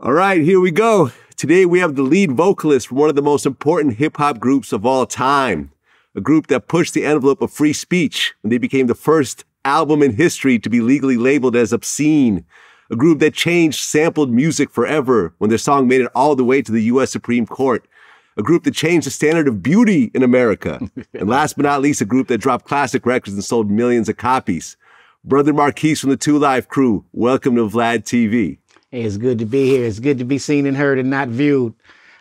All right, here we go. Today we have the lead vocalist from one of the most important hip-hop groups of all time, a group that pushed the envelope of free speech when they became the first album in history to be legally labeled as obscene, a group that changed sampled music forever when their song made it all the way to the U.S. Supreme Court, a group that changed the standard of beauty in America, and last but not least, a group that dropped classic records and sold millions of copies. Brother Marquis from the 2 Live crew, welcome to VladTV. Hey, it's good to be here. It's good to be seen and heard and not viewed.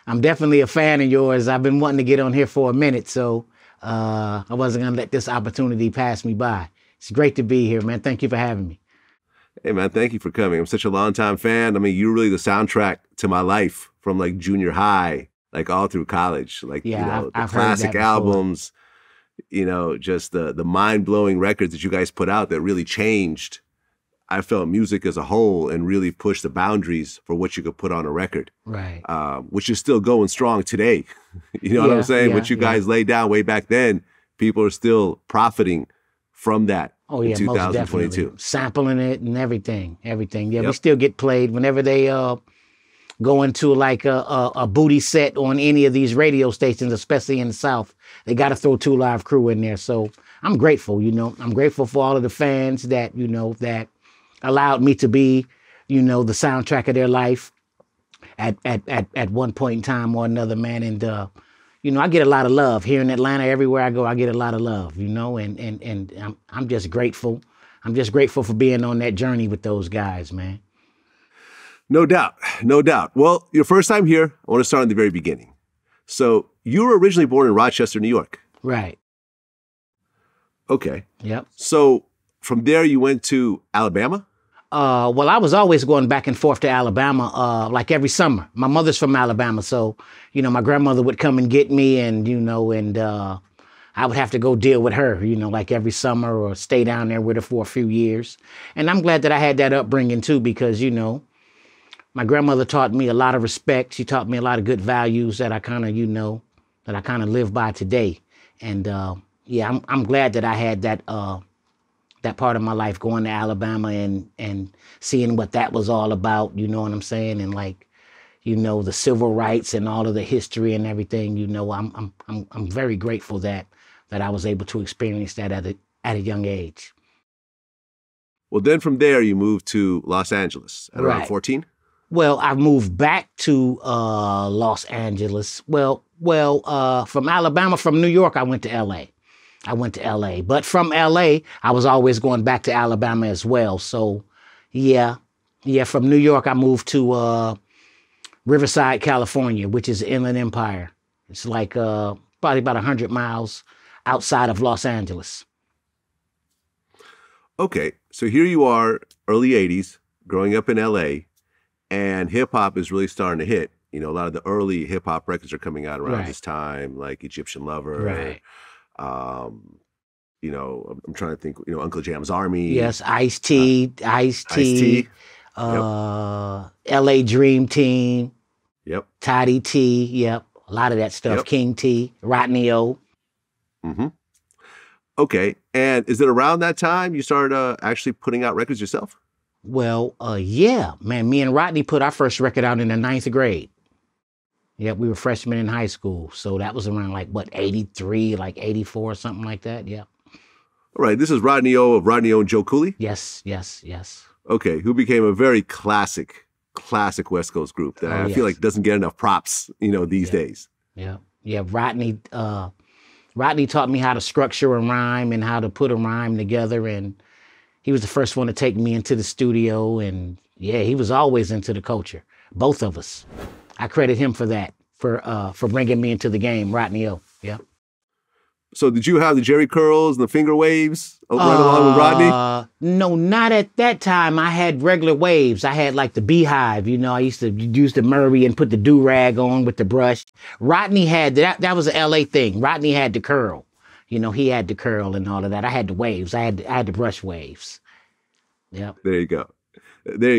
I'm definitely a fan of yours. I've been wanting to get on here for a minute, so I wasn't going to let this opportunity pass me by. It's great to be here, man. Thank you for having me. Hey, man, thank you for coming. I'm such a longtime fan. I mean, you're really the soundtrack to my life from like junior high, like all through college. Like, Yeah, you know, the I've heard classic that before. albums, you know, just the mind-blowing records that you guys put out that really changed, I felt, music as a whole and really pushed the boundaries for what you could put on a record. Right. Which is still going strong today. You know what I'm saying? What you guys laid down way back then, people are still profiting from that. Oh, yeah, in most 2022. definitely. Sampling it and everything. Yeah, Yep. we still get played whenever they go into like a booty set on any of these radio stations, especially in the South. They got to throw 2 Live crew in there. So I'm grateful, you know. I'm grateful for all of the fans that, you know, that allowed me to be, you know, the soundtrack of their life at one point in time or another, man. And, you know, I get a lot of love here in Atlanta. Everywhere I go, I get a lot of love, you know, and I'm just grateful. I'm just grateful for being on that journey with those guys, man. No doubt. No doubt. Well, your first time here, I want to start in the very beginning. So you were originally born in Rochester, New York. Right. Okay. Yep. So from there, you went to Alabama? Well, I was always going back and forth to Alabama, like every summer. My mother's from Alabama, so, you know, my grandmother would come and get me and, you know, and I would have to go deal with her, you know, like every summer or stay down there with her for a few years. And I'm glad that I had that upbringing too, because, you know, my grandmother taught me a lot of respect. She taught me a lot of good values that I kind of, you know, that I kind of live by today. And yeah, I'm glad that I had that that part of my life going to Alabama and seeing what that was all about, you know what I'm saying? And like, you know, the civil rights and all of the history and everything, you know, I'm very grateful that I was able to experience that at a young age. Well, then from there, you moved to Los Angeles at around 14? Well, I moved back to Los Angeles. Well, from Alabama, from New York, I went to L.A. But from L.A., I was always going back to Alabama as well. So, yeah, from New York, I moved to Riverside, California, which is the Inland Empire. It's like probably about 100 miles outside of Los Angeles. Okay, so here you are, early 80s, growing up in L.A., and hip-hop is really starting to hit. You know, a lot of the early hip-hop records are coming out around this time, like Egyptian Lover. Right. You know, I'm trying to think, you know, Uncle Jam's Army. Yes, Ice-T, LA Dream Team. Yep. Toddy T, yep. A lot of that stuff. Yep. King T, Rodney O. Mm-hmm. Okay, and is it around that time you started actually putting out records yourself? Well, yeah, man, me and Rodney put our first record out in the 9th grade. Yep, we were freshmen in high school. So that was around like, what, 83, like 84, something like that, yeah. All right, this is Rodney O of Rodney O and Joe Cooley? Yes. Okay, who became a very classic West Coast group that I feel like doesn't get enough props, you know, these days. Yeah, Rodney taught me how to structure a rhyme and how to put a rhyme together, and he was the first one to take me into the studio, and yeah, he was always into the culture. Both of us. I credit him for that, for bringing me into the game, Rodney O. Yeah. So did you have the Jerry curls and the finger waves right along with Rodney? No, not at that time. I had regular waves. I had like the beehive, you know. I used to use the Murray and put the do-rag on with the brush. Rodney had that was an LA thing. Rodney had the curl. You know, he had the curl and all of that. I had the waves. I had the brush waves. Yep. There you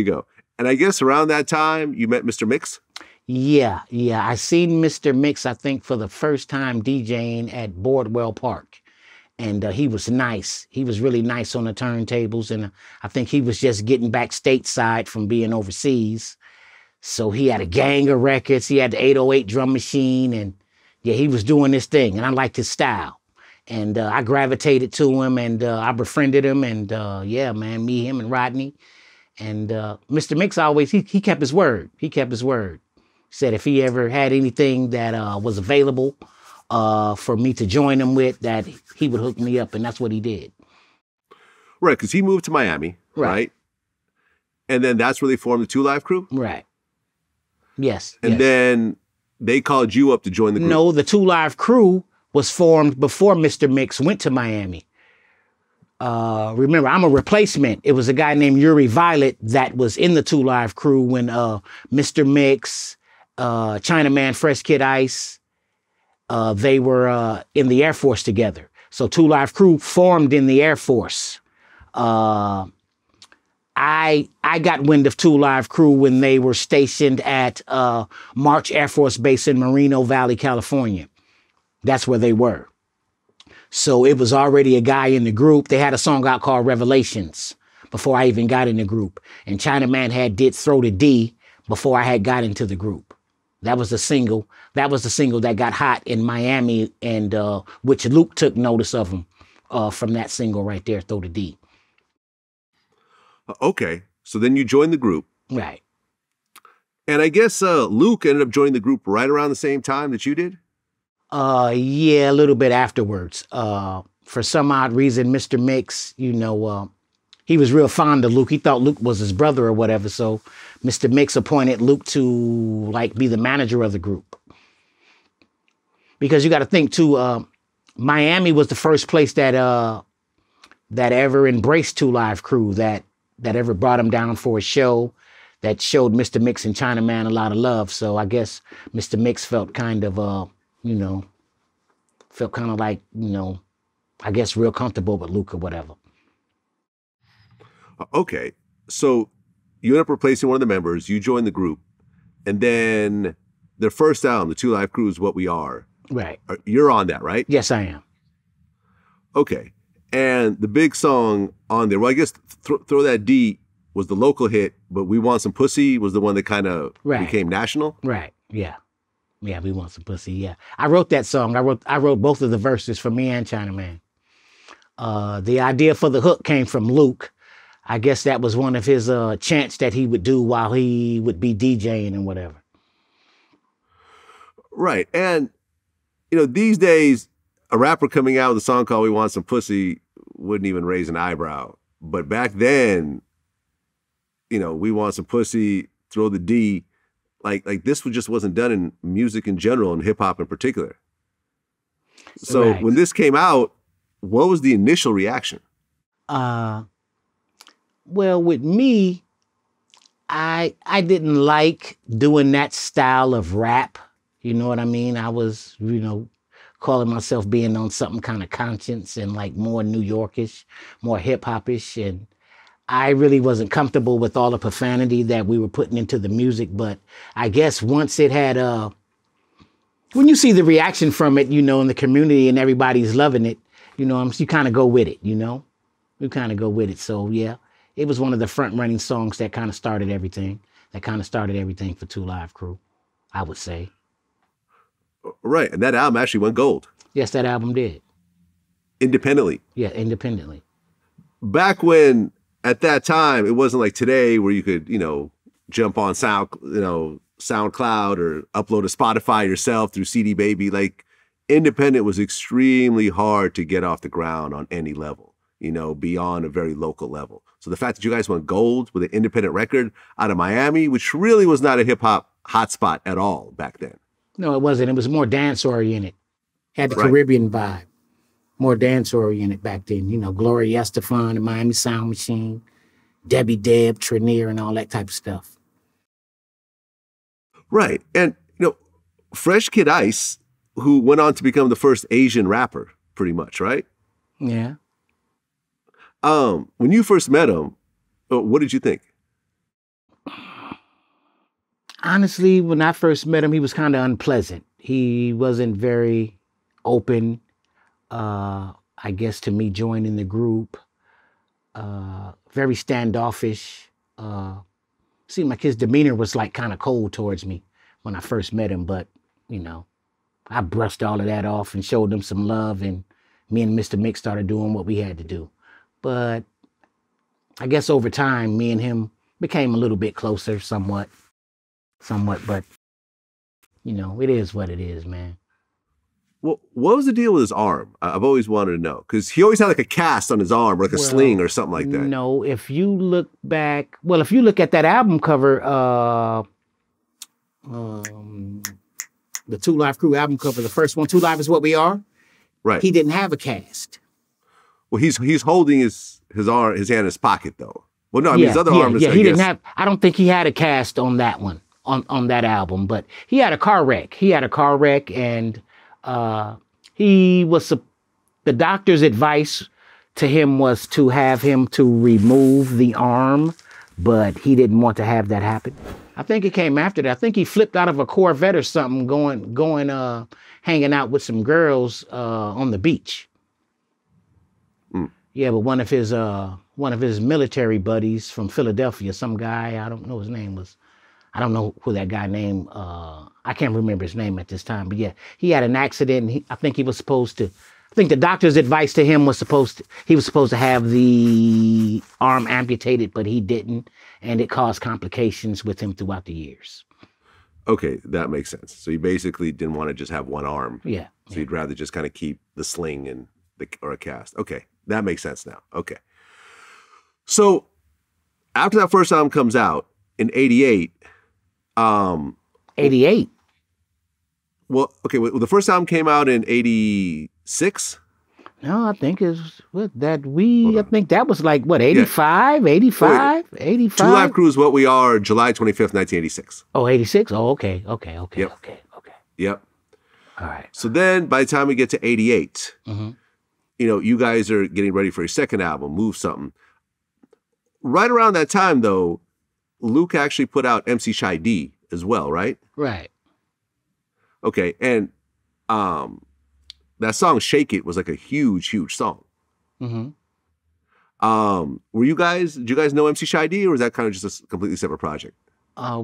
go. And I guess around that time, you met Mr. Mix? Yeah. I seen Mr. Mix, I think, for the first time DJing at Boardwell Park. And he was nice. He was really nice on the turntables. And I think he was just getting back stateside from being overseas. So he had a gang of records. He had the 808 drum machine, and yeah, he was doing this thing, and I liked his style. And I gravitated to him, and I befriended him, and yeah, man, me, him, and Rodney. And Mr. Mix always, he kept his word. He kept his word. Said if he ever had anything that was available for me to join him with, that he would hook me up, and that's what he did. Right, because he moved to Miami, right? And then that's where they formed the Two Live Crew? Right. Yes. And then they called you up to join the group? No, the Two Live Crew was formed before Mr. Mix went to Miami. Remember, I'm a replacement. It was a guy named Yuri Violet that was in the Two Live Crew when Mr. Mix, Chinaman, Fresh Kid Ice, they were in the Air Force together. So Two Live Crew formed in the Air Force. I got wind of Two Live Crew when they were stationed at March Air Force Base in Moreno Valley, California. That's where they were. So it was already a guy in the group. They had a song out called Revelations before I even got in the group. And Chinaman did Throw the D before I had got into the group. That was the single. That was the single that got hot in Miami, and which Luke took notice of him from that single right there, Throw the D. Okay. So then you joined the group. Right. And I guess Luke ended up joining the group right around the same time that you did? Yeah, a little bit afterwards. For some odd reason, Mr. Mix, you know, he was real fond of Luke. He thought Luke was his brother or whatever. So Mr. Mix appointed Luke to like be the manager of the group. Because you got to think too, Miami was the first place that that ever embraced Two Live Crew, that ever brought him down for a show, that showed Mr. Mix and Chinaman a lot of love. So I guess Mr. Mix felt kind of, you know, felt kind of like, you know, I guess real comfortable with Luke or whatever. Okay. So you end up replacing one of the members, you join the group, and then their first album, The Two Live Crew, is What We Are. Right. You're on that, right? Yes, I am. Okay. And the big song on there, well, I guess Throw That D was the local hit, but We Want Some Pussy was the one that kind of became national. Right. Yeah. Yeah, We Want Some Pussy. Yeah. I wrote that song. I wrote both of the verses for me and Chinaman. The idea for the hook came from Luke. I guess that was one of his chants that he would do while he would be DJing and whatever. Right. And, you know, these days, a rapper coming out with a song called We Want Some Pussy wouldn't even raise an eyebrow. But back then, you know, We Want Some Pussy, Throw the D, like this just wasn't done in music in general and hip hop in particular. So when this came out, what was the initial reaction? Well, with me, I didn't like doing that style of rap. You know what I mean? I was, you know, calling myself being on something kind of conscience and like more New Yorkish, more hip hopish. And I really wasn't comfortable with all the profanity that we were putting into the music. But I guess once it had, when you see the reaction from it, you know, in the community and everybody's loving it, you know, you kind of go with it, you know, you kind of go with it. So yeah, it was one of the front running songs that kind of started everything, for Two Live Crew, I would say. Right. And that album actually went gold. Yes, that album did. Independently. Yeah, independently. Back when, at that time, it wasn't like today where you could, you know, jump on SoundCloud or upload to Spotify yourself through CD Baby. Like, independent was extremely hard to get off the ground on any level, you know, beyond a very local level. So the fact that you guys went gold with an independent record out of Miami, which really was not a hip hop hotspot at all back then. No, it wasn't. It was more dance oriented. Had the Caribbean vibe. More dance oriented back then. You know, Gloria Estefan, the Miami Sound Machine, Debbie Deb, Trinier, and all that type of stuff. Right. And, you know, Fresh Kid Ice, who went on to become the first Asian rapper, pretty much, right? Yeah. When you first met him, what did you think? Honestly, when I first met him, he was kind of unpleasant. He wasn't very open, I guess, to me joining the group. Very standoffish. seemed like his demeanor was like kind of cold towards me when I first met him. But, you know, I brushed all of that off and showed him some love, and me and Mr. Mick started doing what we had to do. But I guess over time, me and him became a little bit closer, somewhat, but, you know, it is what it is, man. Well, what was the deal with his arm? I've always wanted to know, because he always had like a cast on his arm, or like a sling or something like that. No, if you look back, well, if you look at that album cover, the Two Live Crew album cover, the first one, Two Live Is What We Are. Right. He didn't have a cast. Well, he's holding his hand in his pocket though. Well, no, I mean his other arm is. Yeah, he didn't have. I don't think he had a cast on that one, on that album, but he had a car wreck. And the doctor's advice to him was to have him to remove the arm, but he didn't want to have that happen. I think it came after that. I think he flipped out of a Corvette or something, going hanging out with some girls on the beach. Yeah, but one of his military buddies from Philadelphia, some guy, I don't know his name was, I don't know who that guy named, I can't remember his name at this time, but yeah, he had an accident, and I think the doctor's advice to him was he was supposed to have the arm amputated, but he didn't, and it caused complications with him throughout the years. Okay, that makes sense. So he basically didn't want to just have one arm. Yeah. So he'd rather just kind of keep the sling or a cast. Okay, that makes sense now. Okay. So after that first album comes out in 88, 88. Well, okay, well, the first album came out in 86? No, I think it's I think that was like, what, 85, 85, 85? Two Live Crew Is What We Are, July 25th, 1986. Oh, 86? Oh, okay. Yep. Okay. Yep. All right. So then by the time we get to 88, you know, you guys are getting ready for your second album, Move Something. Right around that time, though, Luke actually put out MC Shy D as well, right? Right. Okay, and that song "Shake It" was like a huge Mm-hmm. song. Did you guys know MC Shy D, or was that kind of just a completely separate project? My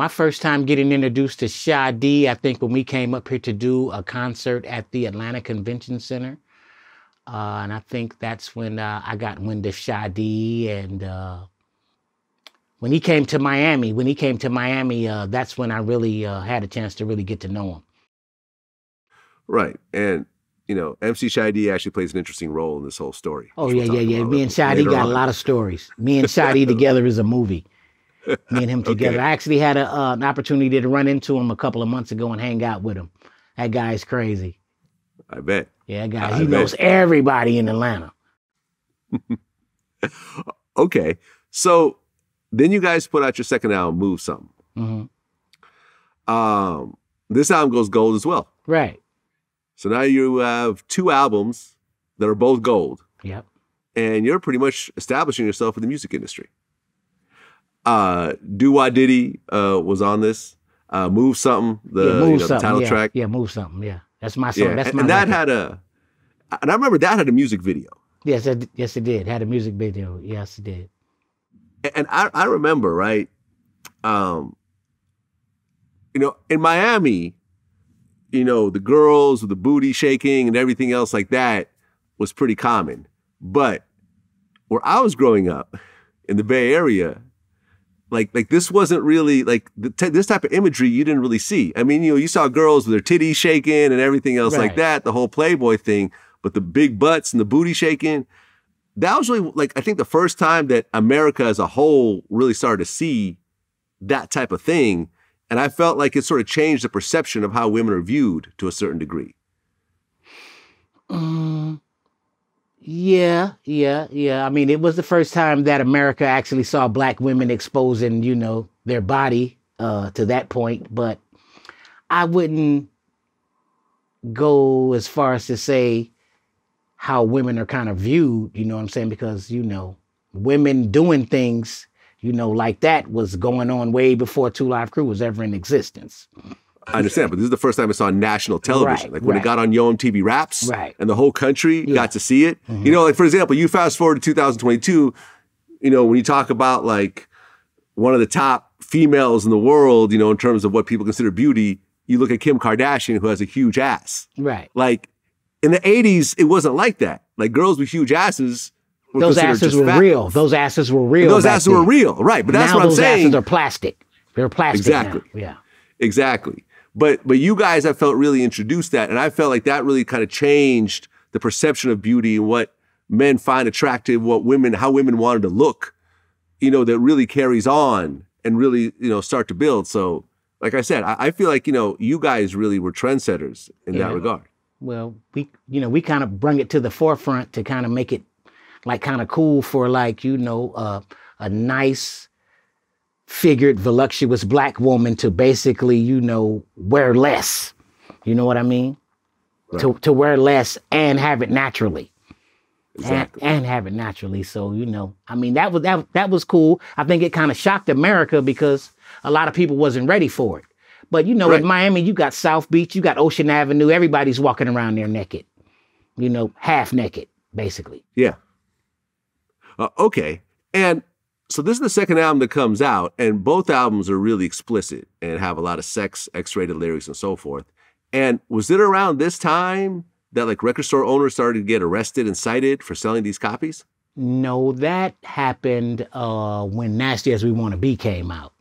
first time getting introduced to Shy D, I think when we came up here to do a concert at the Atlanta Convention Center. And I think that's when I got wind of Shy D, and when he came to Miami, that's when I really had a chance to really get to know him. Right. And, you know, MC Shy D actually plays an interesting role in this whole story. Oh, yeah. Me and Shy D got a lot of stories. Me and Shy D together is a movie. Me and him together. Okay. I actually had an opportunity to run into him a couple of months ago and hang out with him. That guy's crazy. I bet. Yeah, that guy, he knows everybody in Atlanta. Okay. So then you guys put out your second album, Move Something. Mm-hmm. This album goes gold as well. Right. So now you have two albums that are both gold. Yep. And you're pretty much establishing yourself in the music industry. Do Wah Diddy was on this. Move Something, the title track. Yeah, Move Something, yeah. That's my song. Yeah. That's my and that had and I remember that had a music video. Yes, it did. Had a music video. Yes, it did. And I remember, right? You know, in Miami, you know, the girls with the booty shaking and everything else like that was pretty common. But where I was growing up in the Bay Area, like this wasn't really like this type of imagery you didn't really see. I mean, you know, you saw girls with their titties shaking and everything else like that, the whole Playboy thing, but the big butts and the booty shaking, that was really like, I think the first time that America as a whole really started to see that type of thing. And I felt like it sort of changed the perception of how women are viewed to a certain degree. Yeah. I mean, it was the first time that America actually saw black women exposing, you know, their body to that point. But I wouldn't go as far as to say how women are kind of viewed, you know what I'm saying? Because, you know, women doing things, you know, like that was going on way before Two Live Crew was ever in existence. I understand, but this is the first time it's on national television. Like when it got on Yo MTV Raps, and the whole country got to see it. You know, like for example, you fast forward to 2022, you know, when you talk about like one of the top females in the world, you know, in terms of what people consider beauty, you look at Kim Kardashian, who has a huge ass. Right. Like in the 80s, it wasn't like that. Like girls with huge asses were those asses were fat. real. Those asses were real. And those asses were real, right? But that's now what I'm those saying. Asses are plastic. They're plastic. Exactly. Now. Yeah. Exactly. But you guys, I felt really introduced that, and I felt like that really kind of changed the perception of beauty and what men find attractive, how women wanted to look. You know, that really carries on and really, you know, start to build. So, like I said, I feel like, you know, you guys really were trendsetters in that regard. Well, we kind of bring it to the forefront to kind of make it like kind of cool for like, you know, a nice figured voluptuous black woman to basically, you know, wear less. You know what I mean? Right. To wear less and have it naturally. Exactly. And have it naturally. So, you know, I mean, that was cool. I think it kind of shocked America because a lot of people wasn't ready for it. But, you know, in Miami, you got South Beach, you got Ocean Avenue. Everybody's walking around there naked, you know, half naked, basically. Yeah. Okay. And so this is the second album that comes out, and both albums are really explicit and have a lot of sex, X-rated lyrics and so forth. And was it around this time that like record store owners started to get arrested and cited for selling these copies? No, that happened when Nasty As We Want to Be came out.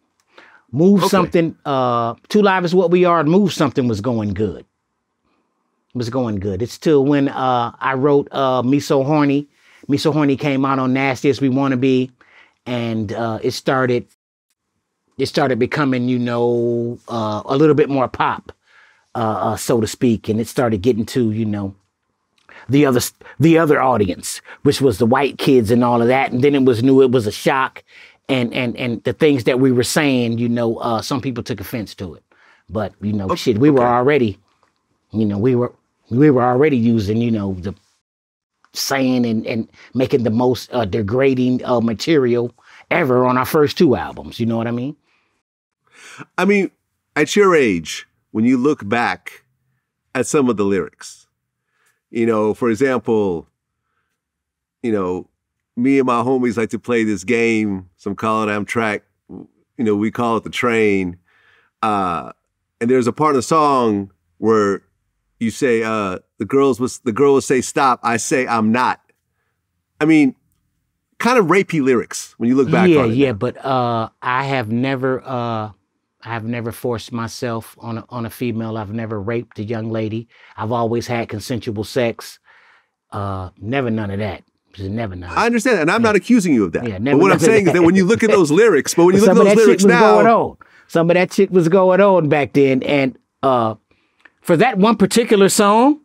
Move Something, Too Live Is What We Are, and Move Something was going good. It was going good. It's till when I wrote Me So Horny. Me So Horny came out on Nasty As We Want to Be, and it started becoming, you know, a little bit more pop. So to speak, and it started getting to, you know, the other audience, which was the white kids and all of that. And then it was a shock, and the things that we were saying, you know, some people took offense to it, but you know, we were already, you know, we were already using, you know, the saying and making the most degrading material ever on our first two albums. You know what I mean? I mean, at your age, when you look back at some of the lyrics, you know, for example, you know, me and my homies like to play this game, some call it Amtrak, you know, we call it the train. And there's a part of the song where you say, the girl will say, stop, I say, I'm not. I mean, kind of rapey lyrics when you look back on it. Yeah, but I have never forced myself on a female. I've never raped a young lady. I've always had consensual sex. Never none of that. Never none. I understand that, and I'm not accusing you of that. Yeah, but what I'm saying is that when you look at those lyrics, some of that shit was going on back then. And for that one particular song,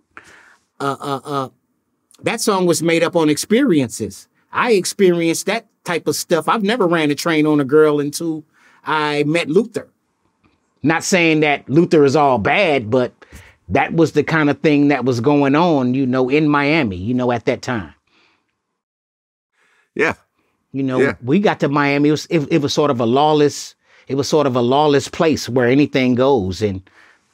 that song was made up on experiences. I experienced that type of stuff. I've never ran a train on a girl until I met Luther. Not saying that Luther is all bad, but that was the kind of thing that was going on, you know, in Miami, you know, at that time. Yeah. You know, we got to Miami. It was sort of a lawless place where anything goes, and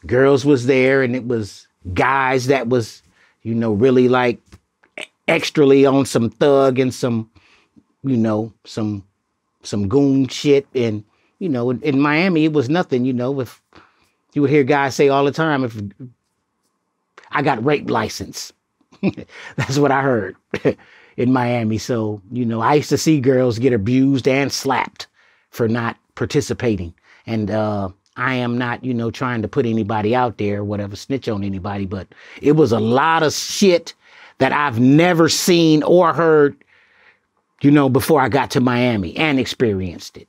girls was there, and it was guys that was, you know, really like extrally on some thug and some, you know, some goon shit. And, you know, in Miami, it was nothing, you know, if you would hear guys say all the time, if I got rape license, that's what I heard in Miami. So, you know, I used to see girls get abused and slapped for not participating. And I am not, you know, trying to put anybody out there, whatever, snitch on anybody, but it was a lot of shit that I've never seen or heard, you know, before I got to Miami and experienced it.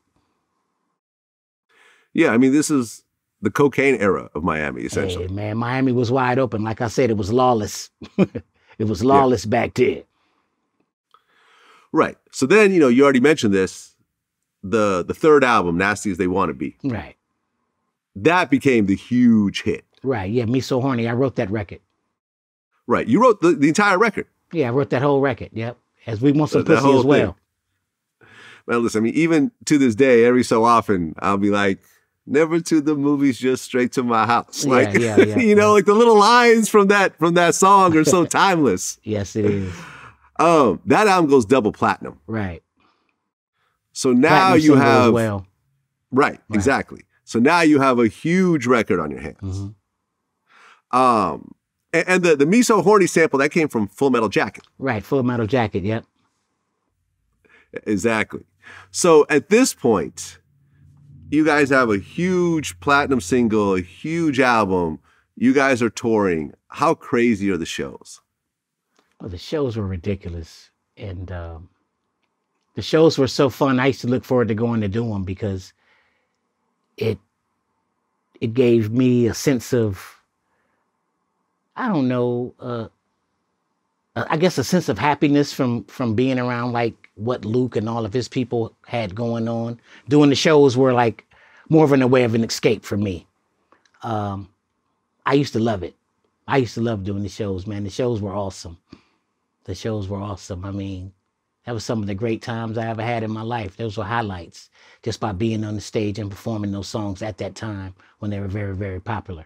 Yeah, I mean, this is the cocaine era of Miami, essentially. Hey, man, Miami was wide open. Like I said, it was lawless. It was lawless back then. Right. So then, you know, you already mentioned this, the third album, Nasty As They Want to Be. Right. That became the huge hit. Right. Yeah, Me So Horny. I wrote that record. Right. You wrote the entire record. Yeah, I wrote that whole record. Yep. As We Want Some Pussy as well. Man, listen, I mean, even to this day, every so often, I'll be like, never to the movies, just straight to my house. Like, you know, like the little lines from that song are so timeless. Yes, it is. That album goes double platinum. Right. So now Platinum you single as have, well. right, exactly. So now you have a huge record on your hands. And the Me So Horny sample, that came from Full Metal Jacket. Right, Full Metal Jacket, yep. Exactly. So at this point, you guys have a huge platinum single, a huge album. You guys are touring. How crazy are the shows? Well, the shows were ridiculous. And the shows were so fun. I used to look forward to going to do them because it gave me a sense of, I don't know, I guess a sense of happiness from being around like what Luke and all of his people had going on. Doing the shows were like more of a way of an escape for me. I used to love it. I used to love doing the shows, man. The shows were awesome. The shows were awesome. I mean, that was some of the great times I ever had in my life. Those were highlights just by being on the stage and performing those songs at that time when they were very, very popular.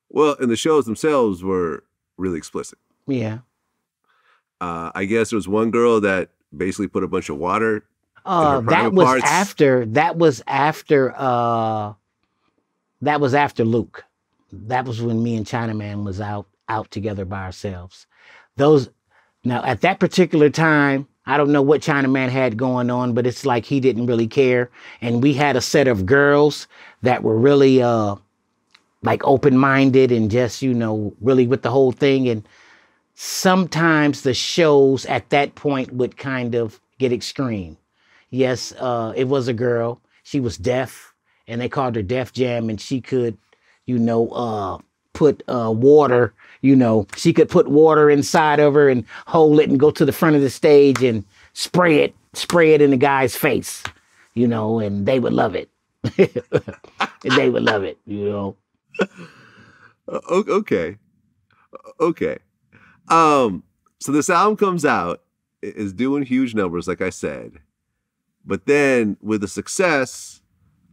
Well, and the shows themselves were really explicit. Yeah. I guess there was one girl that basically put a bunch of water in her That private was parts. after Luke. That was when me and Chinaman was out together by ourselves. Now at that particular time, I don't know what Chinaman had going on, but it's like he didn't really care. And we had a set of girls that were really like open-minded and just, really with the whole thing. And sometimes the shows at that point would kind of get extreme. Yes, it was a girl. She was deaf, and they called her Def Jam, and she could, put water, she could put water inside of her and hold it and go to the front of the stage and spray it in the guy's face, and they would love it. And they would love it, Okay. So this album comes out, is doing huge numbers, like I said. But then with the success,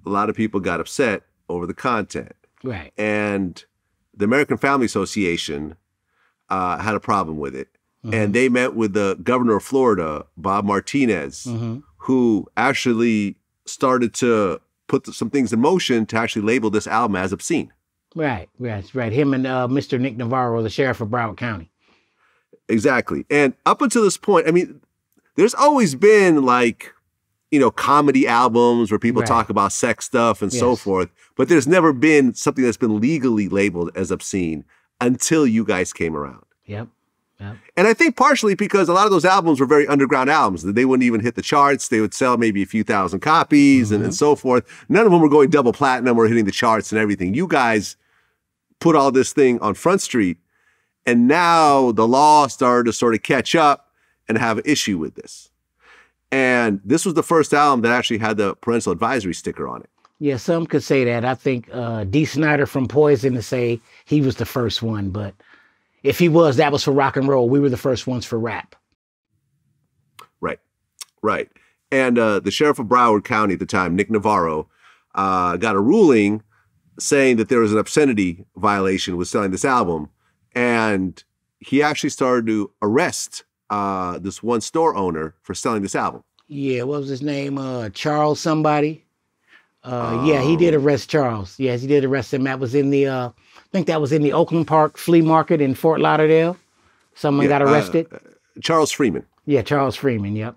a lot of people got upset over the content. Right. And the American Family Association had a problem with it. And they met with the governor of Florida, Bob Martinez, who actually started to put some things in motion to actually label this album as obscene. Right. Him and Mr. Nick Navarro, the sheriff of Broward County. Exactly. And up until this point, I mean, there's always been like, comedy albums where people talk about sex stuff and so forth, but there's never been something that's been legally labeled as obscene until you guys came around. Yep. And I think partially because a lot of those albums were very underground albums. They wouldn't even hit the charts. They would sell maybe a few thousand copies and so forth. None of them were going double platinum or hitting the charts and everything. You guys put all this thing on Front Street, and now the law started to sort of catch up and have an issue with this. And this was the first album that actually had the parental advisory sticker on it. Yeah, some could say that. I think Dee Snider from Poison to say he was the first one, but if he was, that was for rock and roll. We were the first ones for rap. Right. And the sheriff of Broward County at the time, Nick Navarro, got a ruling saying that there was an obscenity violation with selling this album. And he actually started to arrest this one store owner for selling this album. Yeah, what was his name? Charles somebody. Yeah, he did arrest Charles. Yes, he did arrest him. That was in the, I think that was in the Oakland Park Flea Market in Fort Lauderdale. Someone got arrested. Charles Freeman. Yeah, Charles Freeman. Yep,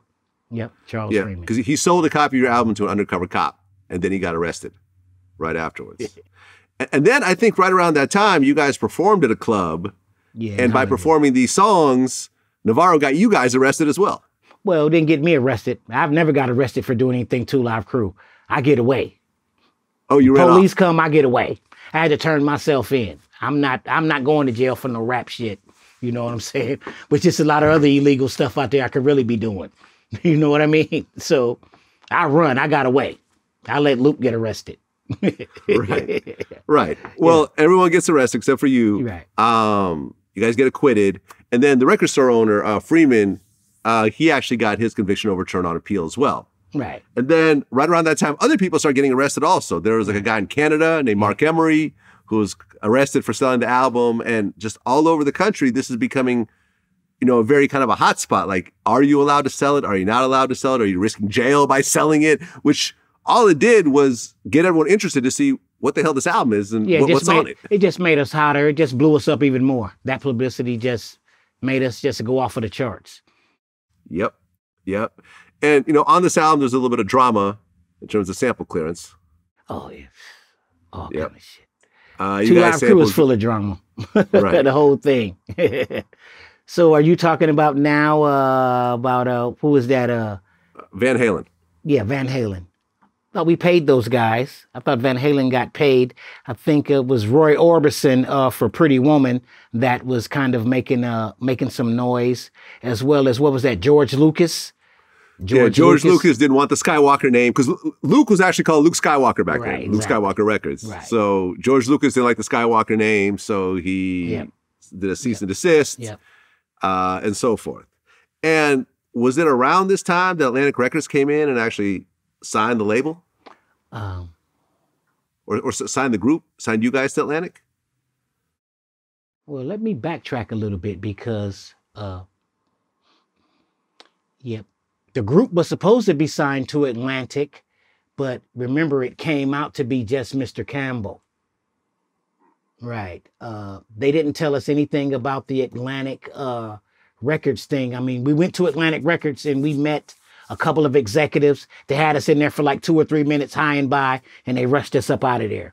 Charles Freeman. Because he sold a copy of your album to an undercover cop, and then he got arrested right afterwards. And then I think right around that time, you guys performed at a club. Yeah. And by performing these songs, Navarro got you guys arrested as well. Well, it didn't get me arrested. I've never got arrested for doing anything to Live Crew. I get away. Oh, you ran off? Police come, I get away. I had to turn myself in. I'm not going to jail for no rap shit. You know what I'm saying? With just a lot of other illegal stuff out there I could really be doing. You know what I mean? So I run. I got away. I let Luke get arrested. Right. Well, everyone gets arrested except for you. Right. You guys get acquitted. And then the record store owner, Freeman, he actually got his conviction overturned on appeal as well. Right. And then right around that time, other people started getting arrested also. There was like a guy in Canada named Mark Emery who was arrested for selling the album. And just all over the country, this is becoming a very kind of a hot spot. Like, are you allowed to sell it? Are you not allowed to sell it? Are you risking jail by selling it? Which all it did was get everyone interested to see what the hell this album is and what's on it. It just made us hotter. It just blew us up even more. That publicity just made us just go off of the charts. Yep. And, on this album, there's a little bit of drama in terms of sample clearance. Oh, yeah. All kind of shit. You guys Crew is full of drama. Right. The whole thing. So are you talking about now, who was that? Van Halen. Yeah, Van Halen. We paid those guys. I thought Van Halen got paid. I think it was Roy Orbison for Pretty Woman that was kind of making some noise, as well as, what was that, George Lucas? George Lucas didn't want the Skywalker name because Luke was actually called Luke Skywalker back then, Luke Skywalker Records. Right. So George Lucas didn't like the Skywalker name, so he did a cease and desist, and so forth. And was it around this time that Atlantic Records came in and actually signed the label? Or signed the group, signed you guys to Atlantic? Well, let me backtrack a little bit because, the group was supposed to be signed to Atlantic, but remember, it came out to be just Mr. Campbell. Right. They didn't tell us anything about the Atlantic Records thing. I mean, we went to Atlantic Records and we met a couple of executives. They had us in there for like 2 or 3 minutes high and by, and they rushed us up out of there.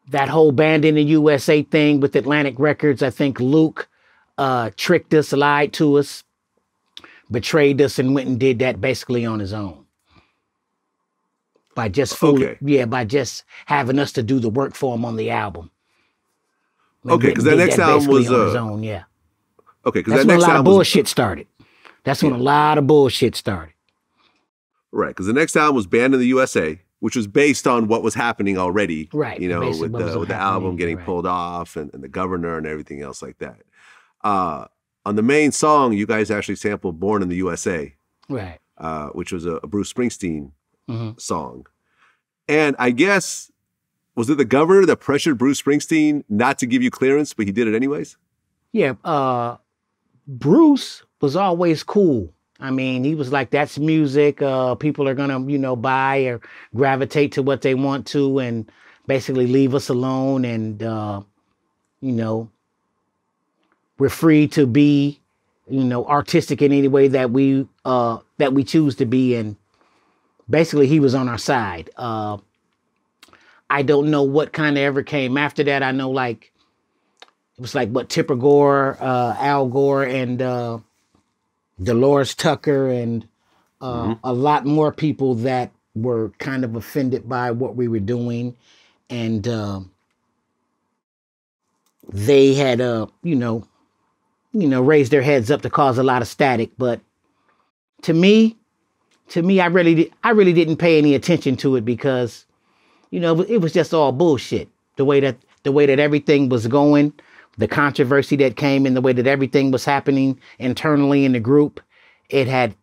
That whole Band in the USA thing with Atlantic Records, I think Luke tricked us, lied to us, betrayed us, and went and did that basically on his own. By just by just having us to do the work for him on the album. Okay, because that next album was on his own, Okay, because that's that when next a lot of album bullshit started. That's when a lot of bullshit started. Right, because the next album was Band in the USA, which was based on what was happening already. Right, with the album getting pulled off and the governor and everything else like that. On the main song, you guys actually sampled Born in the USA. Right. Which was a Bruce Springsteen song. And I guess, was it the governor that pressured Bruce Springsteen not to give you clearance, but he did it anyways? Yeah. Bruce was always cool. I mean, he was like, that's music. People are going to, buy or gravitate to what they want to and basically leave us alone. And, we're free to be, artistic in any way that we choose to be. And basically he was on our side. I don't know what kind of ever came after that. I know it was what, Tipper Gore, Al Gore, and Dolores Tucker, and a lot more people that were kind of offended by what we were doing. And they had, raised their heads up to cause a lot of static. But to me, I really didn't pay any attention to it because, it was just all bullshit. The way that everything was going, the controversy that came in, the way that everything was happening internally in the group, it had,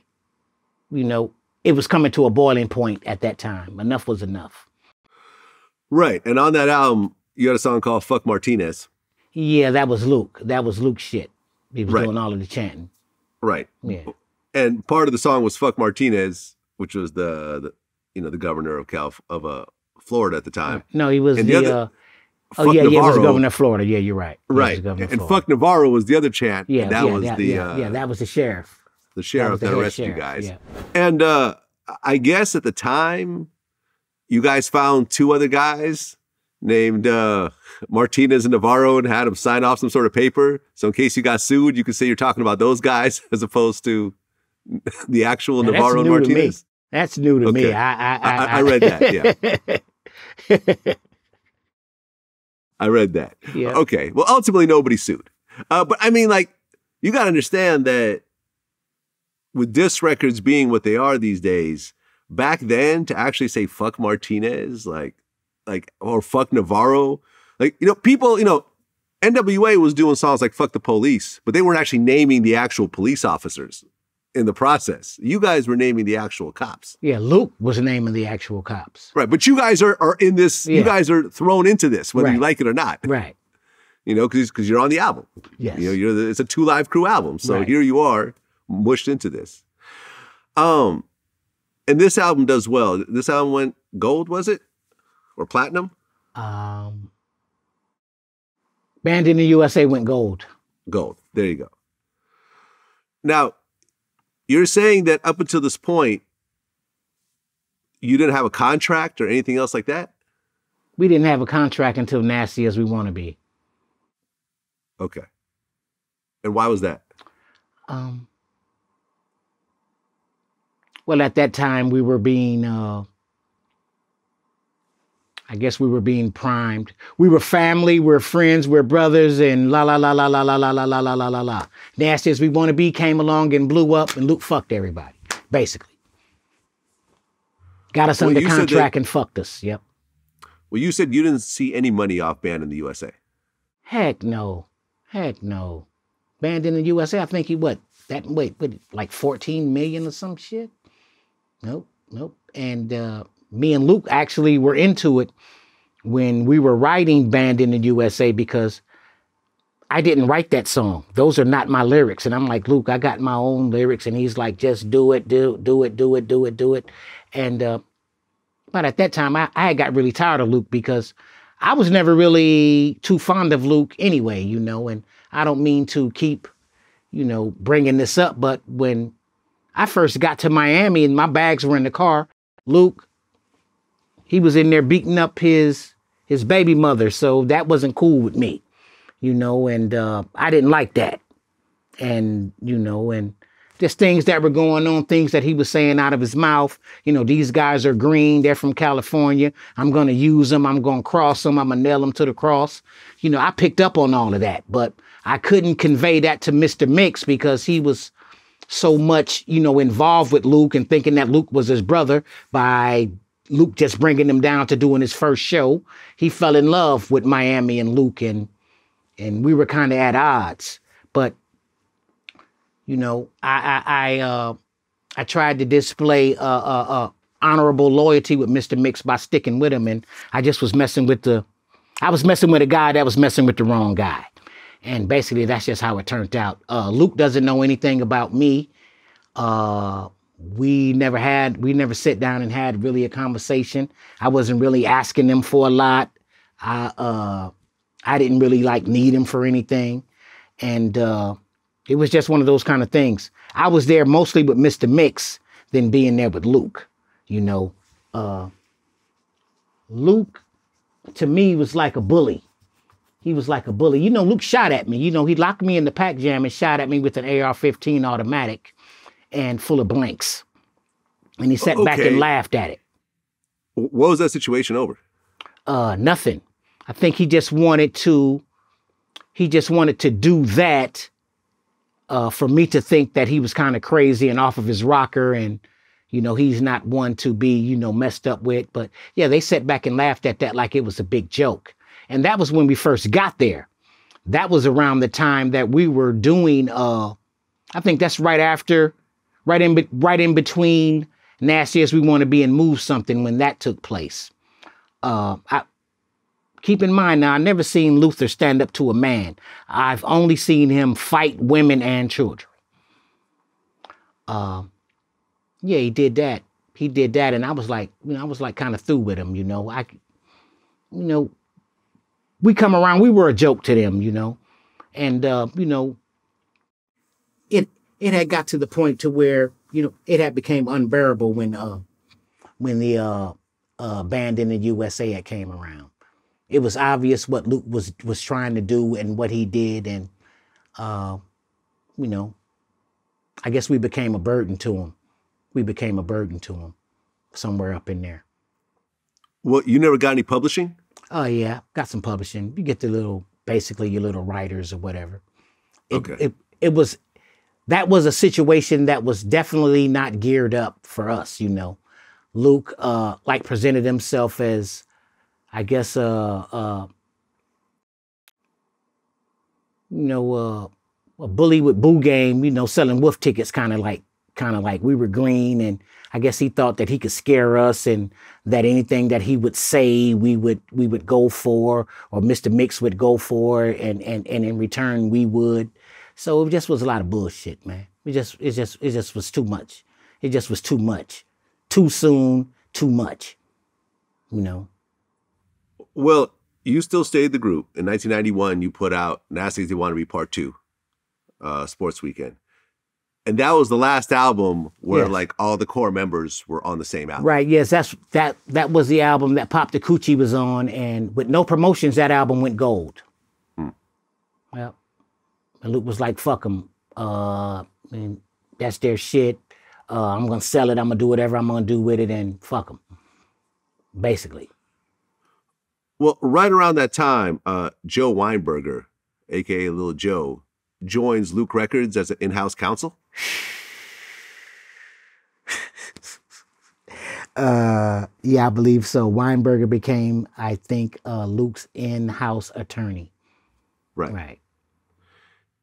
it was coming to a boiling point at that time. Enough was enough. Right. And on that album, you had a song called Fuck Martinez. Yeah, that was Luke. That was Luke's shit. He was doing all of the chanting. Right. Yeah. And part of the song was Fuck Martinez, which was the governor of Florida at the time. No, he was Navarro. He was the governor of Florida. Yeah, you're right. Right. And Fuck Navarro was the other chant. Yeah, that was that was the sheriff. The sheriff that arrested you guys. Yeah. And I guess at the time, you guys found 2 other guys named Martinez and Navarro and had them sign off some sort of paper. So in case you got sued, you could say you're talking about those guys as opposed to the actual Navarro and Martinez. That's new to me. I read that, yeah. I read that. Yeah. Okay. Well, ultimately, nobody sued. But I mean, you got to understand that with disc records being what they are these days, back then to actually say fuck Martinez, or fuck Navarro, people, NWA was doing songs like Fuck the Police, but they weren't actually naming the actual police officers in the process. You guys were naming the actual cops. Yeah, Luke was naming the actual cops. Right, but you guys are in this, you guys are thrown into this, whether you like it or not. Right. you know, because you're on the album. Yes. You know, it's a 2 Live Crew album. So Right. here you are, mushed into this. And this album does well. This album went gold, was it? Or platinum? Band in the USA went gold. Gold. There you go. Now, you're saying that up until this point, you didn't have a contract or anything else like that? We didn't have a contract until Nasty As We Want to Be. Okay. And why was that? Well, at that time we were being, I guess we were being primed. We were family, we're friends, we're brothers, and la la la la la la la la la la la la la. Nasty As We Want to Be came along and blew up, and Luke fucked everybody, basically. Got us under contract and fucked us. Yep. Well, you said you didn't see any money off Band in the USA. Heck no. Heck no. Band in the USA, I think like 14 million or some shit? Nope. And me and Luke actually were into it when we were writing Band in the USA, because I didn't write that song. Those are not my lyrics. And I'm like, Luke, I got my own lyrics. And he's like, just do it. And but at that time, I had got really tired of Luke, because I was never really too fond of Luke anyway, you know, and I don't mean to keep, you know, bringing this up, but when I first got to Miami and my bags were in the car, Luke, he was in there beating up his baby mother. So that wasn't cool with me, you know, and I didn't like that. And, you know, and just things that were going on, things that he was saying out of his mouth. You know, these guys are green. They're from California. I'm going to use them. I'm going to cross them. I'm going to nail them to the cross. You know, I picked up on all of that, but I couldn't convey that to Mr. Mix, because he was so much, you know, involved with Luke and thinking that Luke was his brother by Luke just bringing him down to doing his first show. He fell in love with Miami and Luke, and we were kind of at odds. But you know, I tried to display honorable loyalty with Mr. Mix by sticking with him, and I just was messing with a guy that was messing with the wrong guy, and basically that's just how it turned out. Luke doesn't know anything about me. We never sit down and had really a conversation. I wasn't really asking him for a lot. I didn't really need him for anything, and it was just one of those kind of things. I was there mostly with Mr. Mix than being there with Luke. You know, Luke, to me, was like a bully. He was like a bully. You know, Luke shot at me. You know, he locked me in the pack jam and shot at me with an AR-15 automatic and full of blanks. And he sat back and laughed at it. What was that situation over? Nothing. I think he just wanted to do that for me to think that he was kind of crazy and off of his rocker, and, you know, he's not one to be, you know, messed up with. But yeah, they sat back and laughed at that like it was a big joke. And that was when we first got there. That was around the time that we were doing, I think that's right in between Nasty As We Want to Be and Move Something, when that took place. Keep in mind now, I never seen Luther stand up to a man. I've only seen him fight women and children. Yeah, he did that. And I was like, you know, kind of through with him, you know. We come around, we were a joke to them, you know. And, you know, it had got to the point to where, you know, it had became unbearable when the Band in the USA had came around. It was obvious what Luke was trying to do and what he did. And, you know, I guess we became a burden to him. Somewhere up in there. Well, you never got any publishing? Oh, yeah. Got some publishing. You get basically your little writers or whatever. That was a situation that was definitely not geared up for us, you know. Luke, presented himself as, I guess, a bully with boo game, you know, selling wolf tickets kind of kind of like we were green, and I guess he thought that he could scare us, and that anything that he would say we would go for, or Mr. Mix would go for, and in return we would. So it just was a lot of bullshit, man. It just was too much. It just was too much. Too soon, too much. You know. Well, you still stayed the group. In 1991, you put out Nasty As You Want to Be Part 2, Sports Weekend. And that was the last album where like all the core members were on the same album. Right, yes, that was the album that Pop the Coochie was on, and with no promotions, that album went gold. Well, and Luke was like, fuck them. And that's their shit. I'm going to sell it. I'm going to do whatever I'm going to do with it, and fuck them. Basically. Well, right around that time, Joe Weinberger, a.k.a. Lil Joe, joins Luke Records as an in-house counsel? Yeah, I believe so. Weinberger became, I think, Luke's in-house attorney. Right.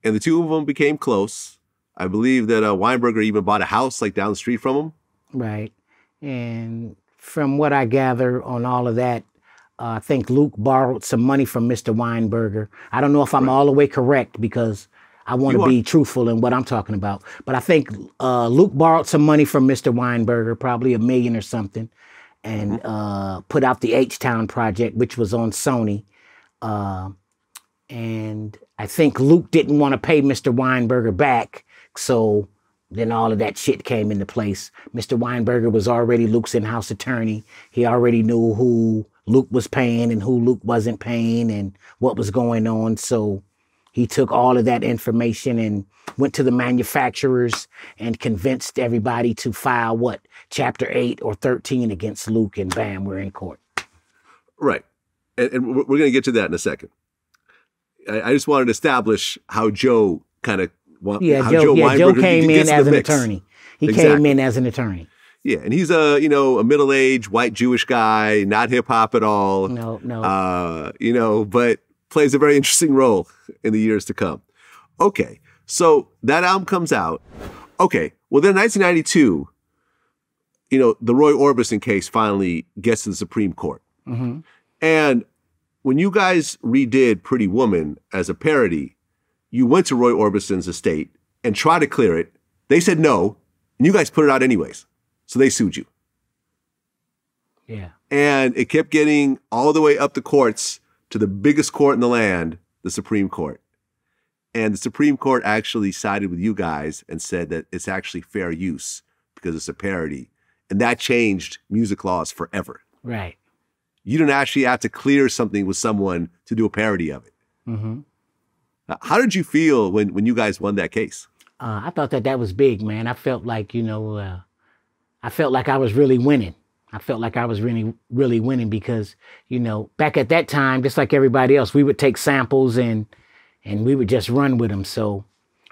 And the two of them became close. I believe that Weinberger even bought a house like down the street from him. Right. And from what I gather on all of that, I think Luke borrowed some money from Mr. Weinberger. I don't know if I'm all the way correct, because I want to be truthful in what I'm talking about. But I think Luke borrowed some money from Mr. Weinberger, probably $1 million or something, and put out the H-Town project, which was on Sony. And I think Luke didn't want to pay Mr. Weinberger back, so then all of that shit came into place. Mr. Weinberger was already Luke's in-house attorney. He already knew who Luke was paying and who Luke wasn't paying and what was going on. So he took all of that information and went to the manufacturers and convinced everybody to file, what, Chapter 8 or 13 against Luke, and bam, we're in court. Right. And we're going to get to that in a second. I just wanted to establish how Joe kind of... Joe came in as an attorney. He came in as an attorney. Yeah, and he's a middle-aged white Jewish guy, not hip-hop at all. No. But plays a very interesting role in the years to come. Okay, so that album comes out. Okay, well then 1992, the Roy Orbison case finally gets to the Supreme Court. And when you guys redid Pretty Woman as a parody, you went to Roy Orbison's estate and tried to clear it. They said no, and you guys put it out anyways. So they sued you. Yeah. And it kept getting all the way up the courts to the biggest court in the land, the Supreme Court. And the Supreme Court actually sided with you guys and said that it's actually fair use because it's a parody. And that changed music laws forever. Right. You didn't actually have to clear something with someone to do a parody of it. How did you feel when you guys won that case? I thought that was big, man. I felt like, I felt like I was really winning. I felt like I was really, really winning because, back at that time, just like everybody else, we would take samples and we would just run with them. So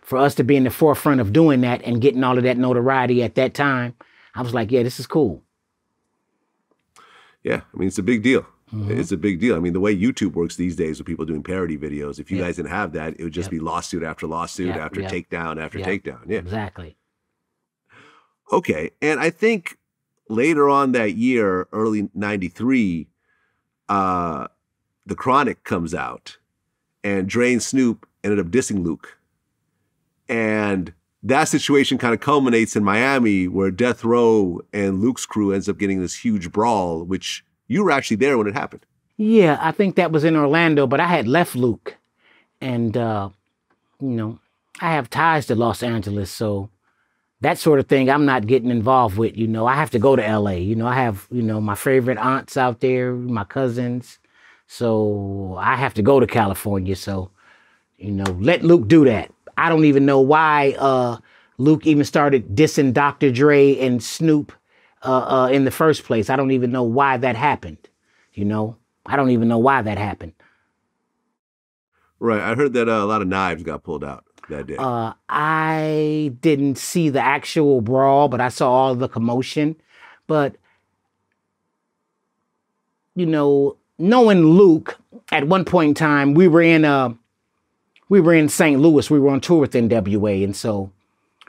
for us to be in the forefront of doing that and getting all of that notoriety at that time, I was like, yeah, this is cool. Yeah, I mean, it's a big deal. It's a big deal. I mean, the way YouTube works these days with people doing parody videos, if you guys didn't have that, it would just be lawsuit after lawsuit after takedown after takedown. Yeah, exactly. Okay, and I think later on that year, early 93, The Chronic comes out, and Dre and Snoop ended up dissing Luke. And that situation kind of culminates in Miami, where Death Row and Luke's crew ends up getting this huge brawl, which you were actually there when it happened. Yeah, I think that was in Orlando, but I had left Luke. And, I have ties to Los Angeles, so that sort of thing I'm not getting involved with. I have to go to LA. I have, my favorite aunts out there, my cousins. So I have to go to California. So, let Luke do that. I don't even know why Luke even started dissing Dr. Dre and Snoop in the first place. I don't even know why that happened. I don't even know why that happened. Right. I heard that a lot of knives got pulled out that day. I didn't see the actual brawl, but I saw all the commotion. But, knowing Luke, at one point in time, we were in St. Louis. We were on tour with NWA. And so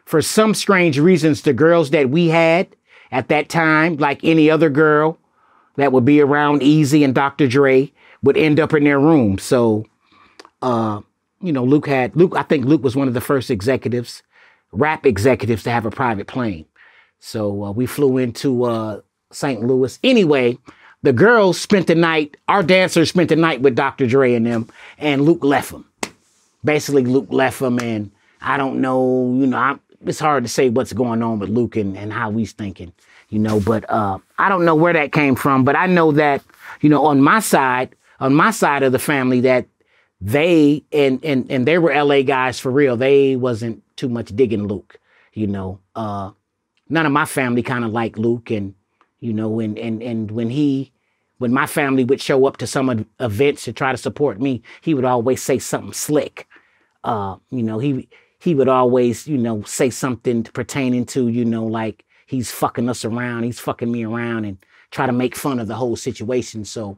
for some strange reasons, the girls that we had at that time, like any other girl that would be around Easy and Dr. Dre, would end up in their room. So, you know, I think Luke was one of the first executives, rap executives, to have a private plane. So we flew into St. Louis. Anyway, the girls spent the night, our dancers spent the night with Dr. Dre and them, and Luke left them. Basically, Luke left them, and I don't know, you know, it's hard to say what's going on with Luke and how he's thinking, you know, but I don't know where that came from, but I know that, you know, on my side of the family, that they, and they were LA guys for real. They wasn't too much digging Luke, you know. None of my family kind of liked Luke, and, you know, and when my family would show up to some events to try to support me, he would always say something slick. You know, he would always, you know, say something pertaining to, you know, like he's fucking us around, he's fucking me around, and try to make fun of the whole situation. So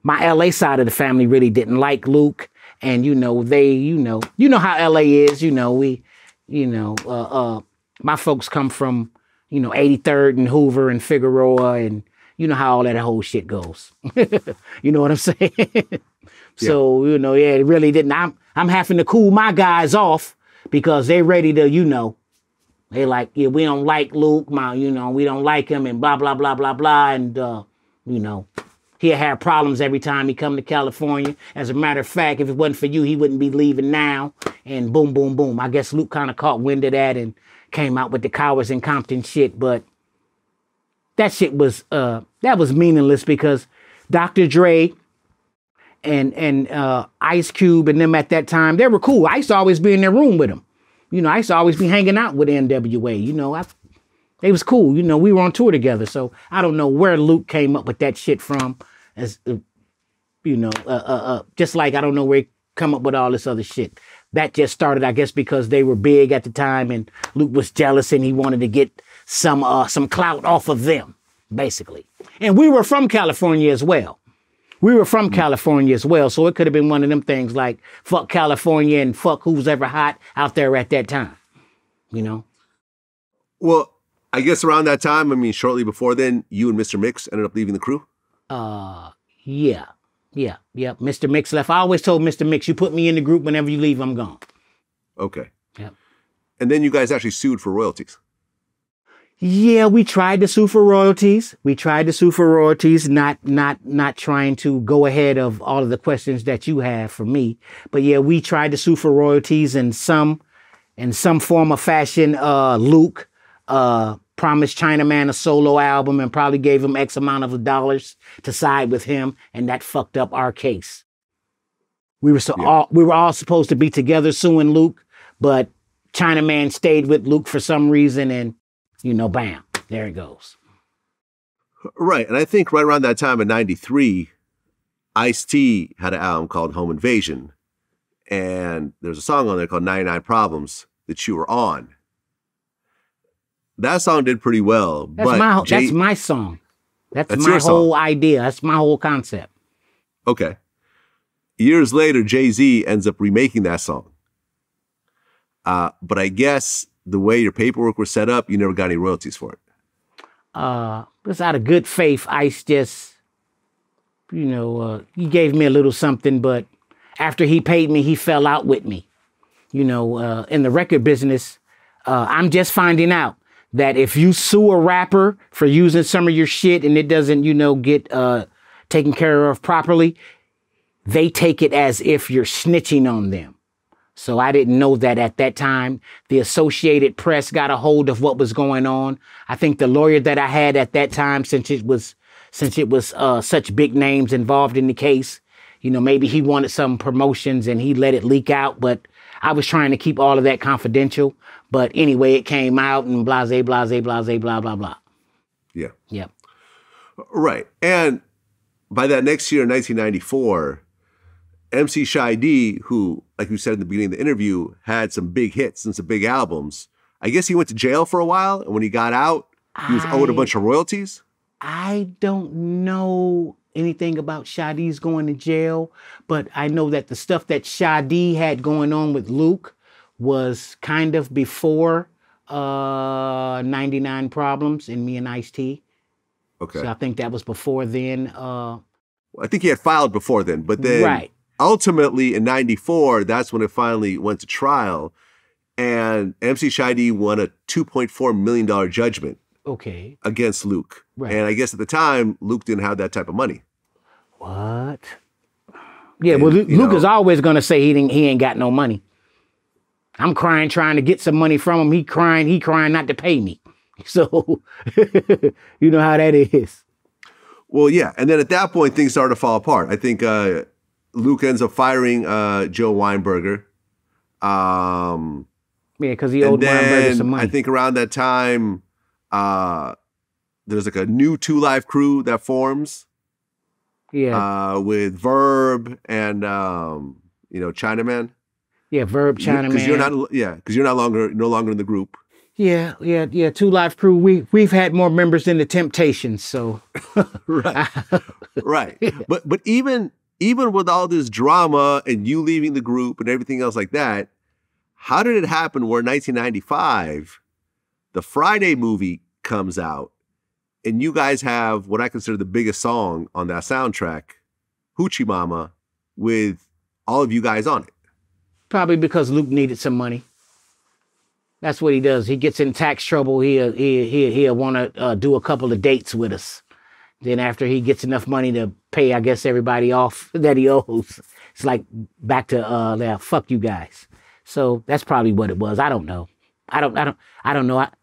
my LA side of the family really didn't like Luke. And, you know, they, you know how LA is, you know, my folks come from, you know, 83rd and Hoover and Figueroa, and you know how all that whole shit goes. You know what I'm saying? So, you know, yeah, it really didn't. I'm having to cool my guys off because they ready to, you know, they like, yeah, we don't like Luke, you know, we don't like him, and blah, blah, blah, blah, blah. And, you know, he'll have problems every time he come to California. As a matter of fact, if it wasn't for you, he wouldn't be leaving now. And boom, boom, boom. I guess Luke kind of caught wind of that and came out with the Cowards in Compton shit. But that shit was, that was meaningless because Dr. Dre and Ice Cube and them at that time, they were cool. I used to always be in their room with them. You know, I used to always be hanging out with NWA. You know, they was cool. You know, we were on tour together. So I don't know where Luke came up with that shit from. As you know, just like I don't know where he come up with all this other shit. That just started, I guess, because they were big at the time, and Luke was jealous, and he wanted to get some clout off of them, basically. And we were from California as well. So it could have been one of them things like fuck California and fuck who's ever hot out there at that time, you know? Well, I guess around that time, I mean, shortly before then, you and Mr. Mix ended up leaving the crew? Yeah. Mr. Mix left. I always told Mr. Mix, you put me in the group, whenever you leave, I'm gone. Okay. Yep. And then you guys actually sued for royalties. Yeah, we tried to sue for royalties. Not trying to go ahead of all of the questions that you have for me. But yeah, we tried to sue for royalties in some form or fashion. Luke promised Chinaman a solo album and probably gave him X amount of dollars to side with him, and that fucked up our case. We were all supposed to be together suing Luke, but Chinaman stayed with Luke for some reason, and you know, bam, there it goes. Right, and I think right around that time in '93, Ice-T had an album called Home Invasion, and there's a song on there called 99 Problems that you were on. That song did pretty well. That's my song. That's my whole idea. That's my whole concept. Okay. Years later, Jay-Z ends up remaking that song. But I guess the way your paperwork was set up, you never got any royalties for it. Just out of good faith, Ice just, you know, he gave me a little something, but after he paid me, he fell out with me. You know, in the record business, I'm just finding out that if you sue a rapper for using some of your shit and it doesn't, you know, get taken care of properly, they take it as if you're snitching on them. So I didn't know that at that time. The Associated Press got a hold of what was going on. I think the lawyer that I had at that time, since it was such big names involved in the case, you know, maybe he wanted some promotions and he let it leak out, but I was trying to keep all of that confidential. But anyway, it came out and blase, blase, blase, blah, blah, blah. Yeah. Yeah. Right. And by that next year, in 1994, MC Shy D, who, like you said in the beginning of the interview, had some big hits and some big albums, I guess he went to jail for a while. And when he got out, he was owed a bunch of royalties. I don't know anything about Shy D's going to jail, but I know that the stuff that Shy D had going on with Luke was kind of before 99 Problems in Me and Ice-T. Okay. So I think that was before then. I think he had filed before then, but then ultimately in 94, that's when it finally went to trial, and MC Shy-D won a $2.4 million judgment against Luke. Right. And I guess at the time, Luke didn't have that type of money. What? Yeah, well, Luke is always going to say he ain't got no money. I'm crying trying to get some money from him. He crying not to pay me. So, you know how that is. Well, yeah. And then at that point, things started to fall apart. I think Luke ends up firing Joe Weinberger. Yeah, because he owed Weinberger some money. I think around that time, there's like a new 2 Live crew that forms. Yeah. With Verb and Chinaman. Yeah, Verb, Chinaman. Because you're no longer in the group. Yeah. 2 Live crew. We've had more members than the Temptations, so right. But even with all this drama and you leaving the group and everything else like that, how did it happen where in 1995 the Friday movie comes out and you guys have what I consider the biggest song on that soundtrack, Hoochie Mama, with all of you guys on it? Probably because Luke needed some money. That's what he does. He gets in tax trouble. He'll want to do a couple of dates with us. Then after he gets enough money to pay, I guess, everybody off that he owes, it's like back to fuck you guys. So that's probably what it was. I don't know. I don't know.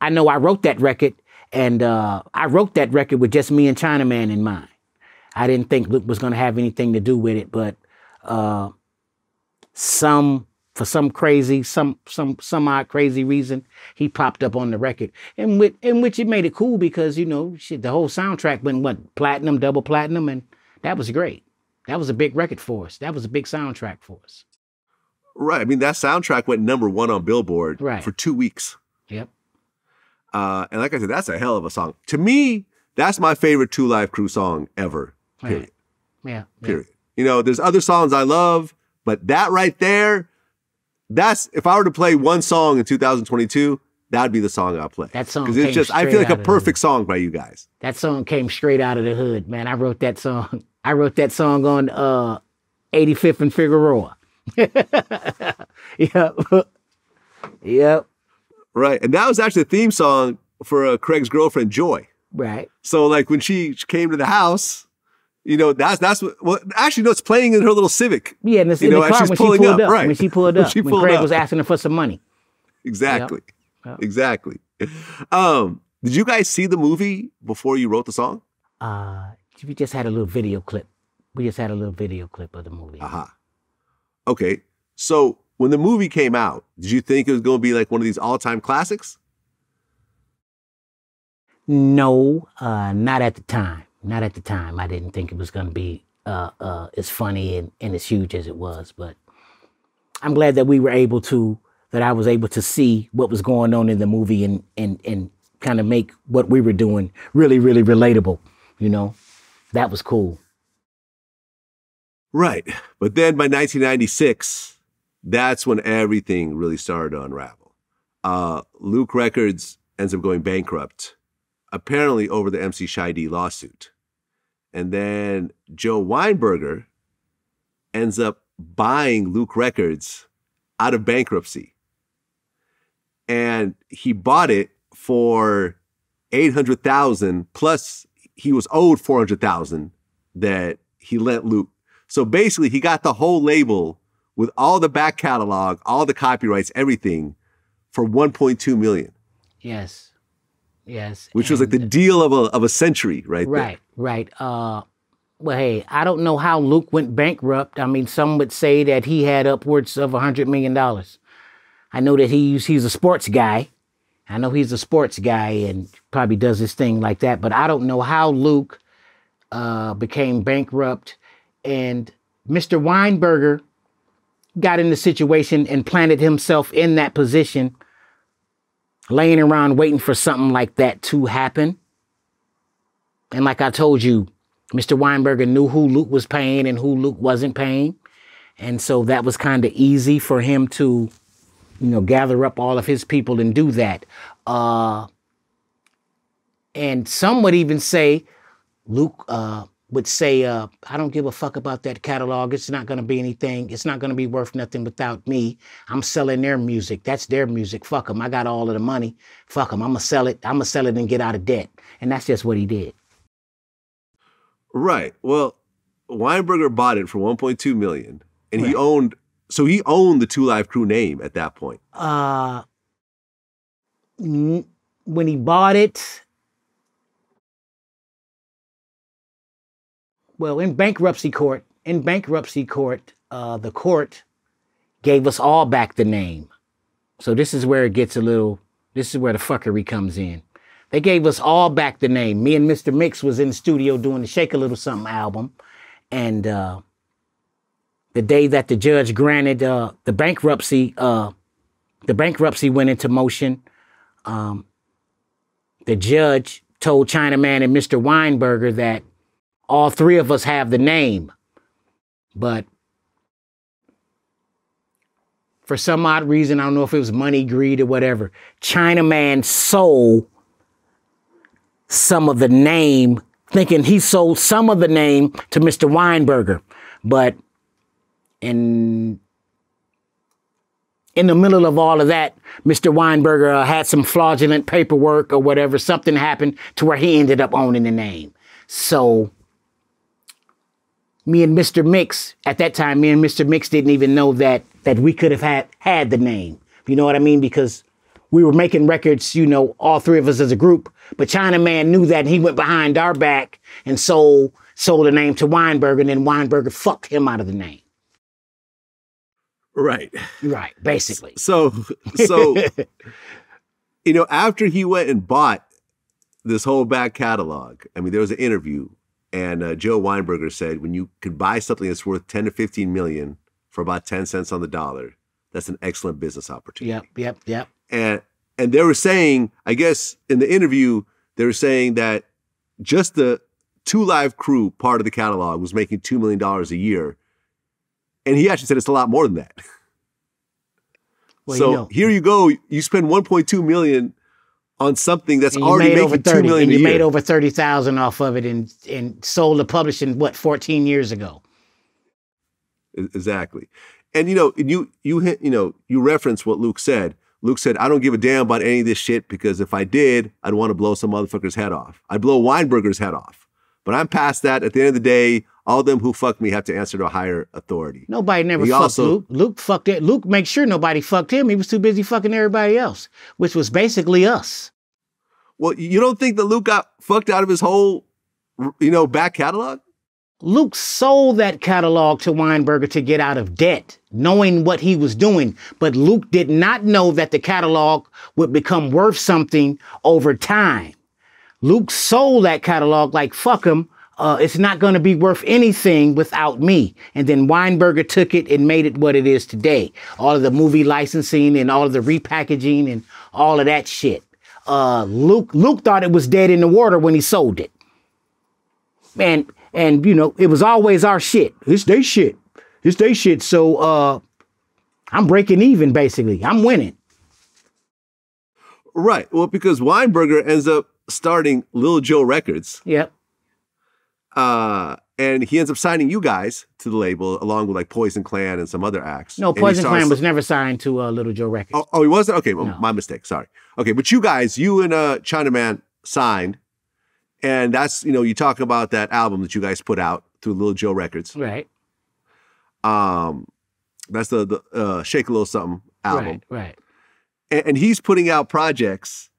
I know I wrote that record, and I wrote that record with just me and Chinaman in mind. I didn't think Luke was going to have anything to do with it, but for some odd crazy reason, he popped up on the record, in which it made it cool because, the whole soundtrack went platinum, double platinum, and that was great. That was a big record for us. That was a big soundtrack for us. Right. I mean, that soundtrack went #1 on Billboard for 2 weeks. Yep. And like I said, that's a hell of a song. To me, that's my favorite 2 Live Crew song ever. Period. Yeah. Period. There's other songs I love, but that right there, that's, if I were to play one song in 2022, that would be the song I'll play. That song because it's just, I feel like a perfect song by you guys. That song came straight out of the hood, man. I wrote that song on 85th and Figueroa. Yep. Right. And that was actually the theme song for Craig's girlfriend, Joy. Right. So like when she came to the house, that's what, well, actually, no, it's playing in her little Civic. Yeah, and it's in the car when she pulled up. Right. When she pulled up. When Craig was asking her for some money. Exactly. Yep. Exactly. Did you guys see the movie before you wrote the song? We just had a little video clip. We just had a little video clip of the movie. Okay. So when the movie came out, did you think it was going to be like one of these all-time classics? No, not at the time. Not at the time. I didn't think it was going to be as funny and as huge as it was. But I'm glad that I was able to see what was going on in the movie and kind of make what we were doing really, really relatable. That was cool. Right. But then by 1996, that's when everything really started to unravel. Luke Records ends up going bankrupt, apparently over the MC Shy-D lawsuit. And then Joe Weinberger ends up buying Luke Records out of bankruptcy. And he bought it for $800,000, plus he was owed $400,000 that he lent Luke. So basically, he got the whole label with all the back catalog, all the copyrights, everything for $1.2 million. Yes. Which was like the deal of a century, right? Right. Well, hey, I don't know how Luke went bankrupt. I mean, some would say that he had upwards of $100 million. I know that he's a sports guy. I know he's a sports guy and probably does his thing like that. But I don't know how Luke became bankrupt. And Mr. Weinberger got in the situation and planted himself in that position, laying around waiting for something like that to happen. And like I told you, Mr. Weinberger knew who Luke was paying and who Luke wasn't paying. And so that was kind of easy for him to gather up all of his people and do that. And some would even say, Luke would say, I don't give a fuck about that catalog. It's not going to be anything. It's not going to be worth nothing without me. I'm selling their music. That's their music. Fuck them. I got all of the money. Fuck them. I'm going to sell it. I'm going to sell it and get out of debt. And that's just what he did. Right. Well, Weinberger bought it for $1.2 million, and Right. he owned the Two Live Crew name at that point. When he bought it, well, in bankruptcy court, the court gave us all back the name. So this is where it gets this is where the fuckery comes in. They gave us all back the name. Me and Mr. Mix was in the studio doing the Shake a Little Something album. And the day that the judge granted the bankruptcy went into motion, the judge told Chinaman and Mr. Weinberger that all three of us have the name. But for some odd reason, I don't know if it was money, greed, or whatever, Chinaman sold some of the name, thinking he sold some of the name to Mr. Weinberger. But in the middle of all of that, Mr. Weinberger had some fraudulent paperwork or whatever. Something happened to where he ended up owning the name. So me and Mr. Mix, at that time, me and Mr. Mix didn't even know that we could have had the name. You know what I mean? Because we were making records, all three of us as a group. But Chinaman knew that, and he went behind our back and sold the name to Weinberger, and then Weinberger fucked him out of the name. Right. Right, basically. So after he went and bought this whole back catalog, I mean, there was an interview, and Joe Weinberger said, when you could buy something that's worth 10 to 15 million for about 10 cents on the dollar, that's an excellent business opportunity. Yep. And they were saying, I guess in the interview, they were saying that just the Two Live Crew part of the catalog was making $2 million a year. And he actually said it's a lot more than that. Well, here you go. You spend $1.2 million on something that's already making $2 million a year. You made over 30,000 off of it and sold the publishing, 14 years ago? Exactly. And you reference what Luke said. Luke said, I don't give a damn about any of this shit, because if I did, I'd want to blow some motherfucker's head off. I'd blow Weinberger's head off. But I'm past that. At the end of the day, all of them who fucked me have to answer to a higher authority. Nobody never fucked Luke. Luke fucked it. Luke makes sure nobody fucked him. He was too busy fucking everybody else, which was basically us. Well, you don't think that Luke got fucked out of his whole, back catalog? Luke sold that catalog to Weinberger to get out of debt, knowing what he was doing. But Luke did not know that the catalog would become worth something over time. Luke sold that catalog like, fuck him. It's not going to be worth anything without me. And then Weinberger took it and made it what it is today. All of the movie licensing and all of the repackaging and all of that shit. Luke thought it was dead in the water when he sold it. And it was always our shit. It's they shit. So I'm breaking even, basically. I'm winning. Right. Well, because Weinberger ends up starting Lil Joe Records. Yep. And he ends up signing you guys to the label, along with like Poison Clan and some other acts. No, Poison Clan was never signed to Little Joe Records. Oh, he wasn't? Okay, well, no. My mistake. Sorry. Okay, but you and Chinaman signed. And that's, you talk about that album that you guys put out through Lil Joe Records. Right. That's the Shake a Little Something album. Right. And he's putting out projects,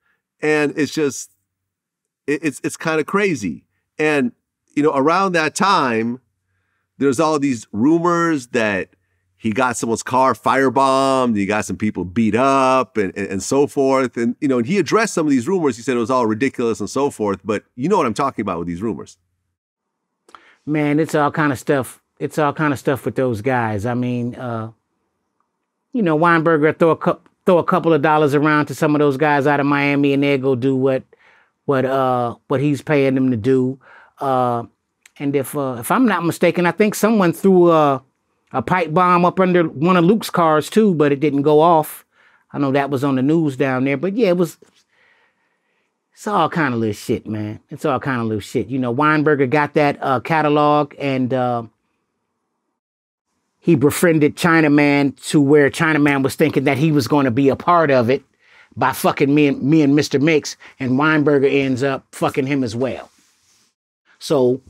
and it's just, it's kind of crazy. And, around that time, there's all these rumors that he got someone's car firebombed, he got some people beat up and so forth. And, and he addressed some of these rumors. He said it was all ridiculous and so forth. But you know what I'm talking about with these rumors. Man, it's all kind of stuff. It's all kind of stuff with those guys. I mean, Weinberger throw a couple of dollars around to some of those guys out of Miami, and they'll go do what he's paying them to do. And if I'm not mistaken, I think someone threw a pipe bomb up under one of Luke's cars too, but it didn't go off. I know that was on the news down there, but yeah, it's all kind of little shit, man. It's all kind of little shit. You know, Weinberger got that catalog, and he befriended Chinaman to where Chinaman was thinking that he was going to be a part of it by fucking me and Mr. Mix, and Weinberger ends up fucking him as well. So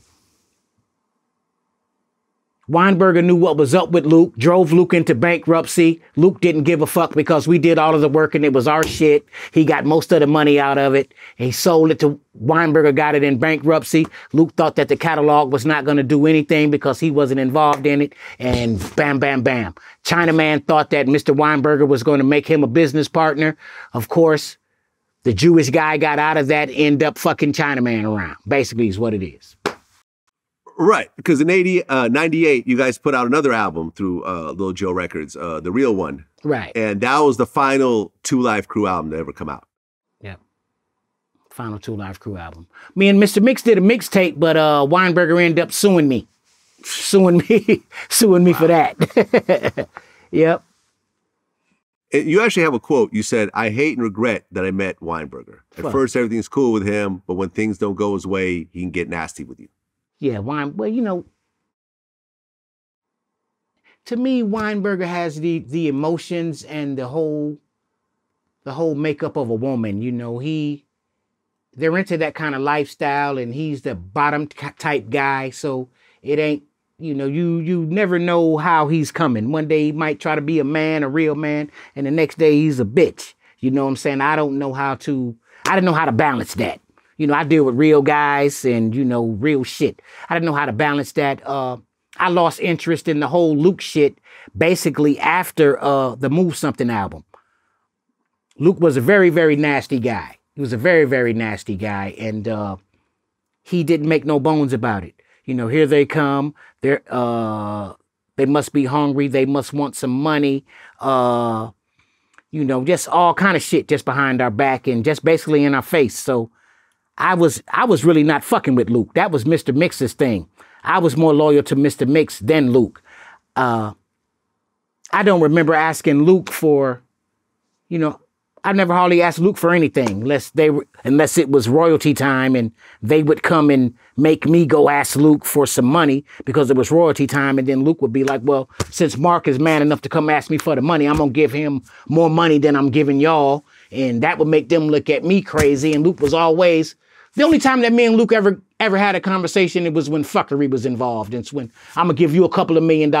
Weinberger knew what was up with Luke, drove Luke into bankruptcy. Luke didn't give a fuck because we did all of the work and it was our shit. He got most of the money out of it. He sold it to Weinberger, got it in bankruptcy. Luke thought that the catalog was not going to do anything because he wasn't involved in it. And bam, bam, bam. Chinaman thought that Mr. Weinberger was going to make him a business partner. Of course, the Jewish guy got out of that, end up fucking Chinaman around. Basically is what it is. Right, because in 98, you guys put out another album through Lil Joe Records, The Real One. Right. And that was the final Two Live Crew album to ever come out. Yeah. Final Two Live Crew album. Me and Mr. Mix did a mixtape, but Weinberger ended up suing me. Suing me for that. Yep. And you actually have a quote. You said, "I hate and regret that I met Weinberger. At first, everything's cool with him, but when things don't go his way, he can get nasty with you." Yeah, well, you know, to me, Weinberger has the emotions and the whole makeup of a woman. You know, they're into that kind of lifestyle, and he's the bottom type guy. So it ain't, you know, you never know how he's coming. One day he might try to be a man, a real man, and the next day he's a bitch. You know what I'm saying? I didn't know how to balance that. You know, I deal with real guys and, you know, real shit. I didn't know how to balance that. I lost interest in the whole Luke shit basically after the Move Something album. Luke was a very, very nasty guy. He was a very, very nasty guy, and he didn't make no bones about it. You know, here they come. They must be hungry. They must want some money. You know, just all kind of shit just behind our back and just basically in our face. So I was really not fucking with Luke. That was Mr. Mix's thing. I was more loyal to Mr. Mix than Luke. I don't remember asking Luke for, you know, I never hardly asked Luke for anything unless it was royalty time and they would come and make me go ask Luke for some money because it was royalty time. And then Luke would be like, well, since Mark is man enough to come ask me for the money, I'm going to give him more money than I'm giving y'all. And that would make them look at me crazy. And Luke was always, the only time that me and Luke ever had a conversation, it was when fuckery was involved. It's when I'm going to give you $2 million,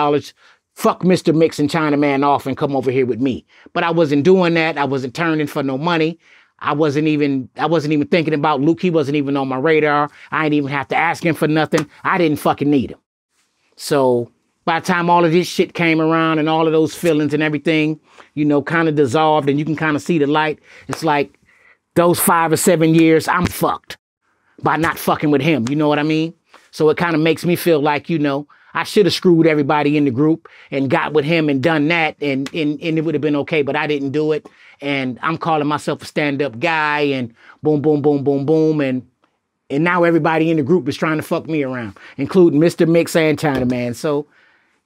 fuck Mr. Mix and Chinaman off and come over here with me. But I wasn't doing that. I wasn't turning for no money. I wasn't even thinking about Luke. He wasn't even on my radar. I didn't even have to ask him for nothing. I didn't fucking need him. So by the time all of this shit came around and all of those feelings and everything, you know, kind of dissolved and you can kind of see the light, it's like those 5 or 7 years, I'm fucked by not fucking with him. You know what I mean? So it kind of makes me feel like, you know, I should have screwed everybody in the group and got with him and done that and it would have been okay, but I didn't do it. And I'm calling myself a stand-up guy and boom, boom, boom, boom, boom. And now everybody in the group is trying to fuck me around, including Mr. Mix and Chinaman. So,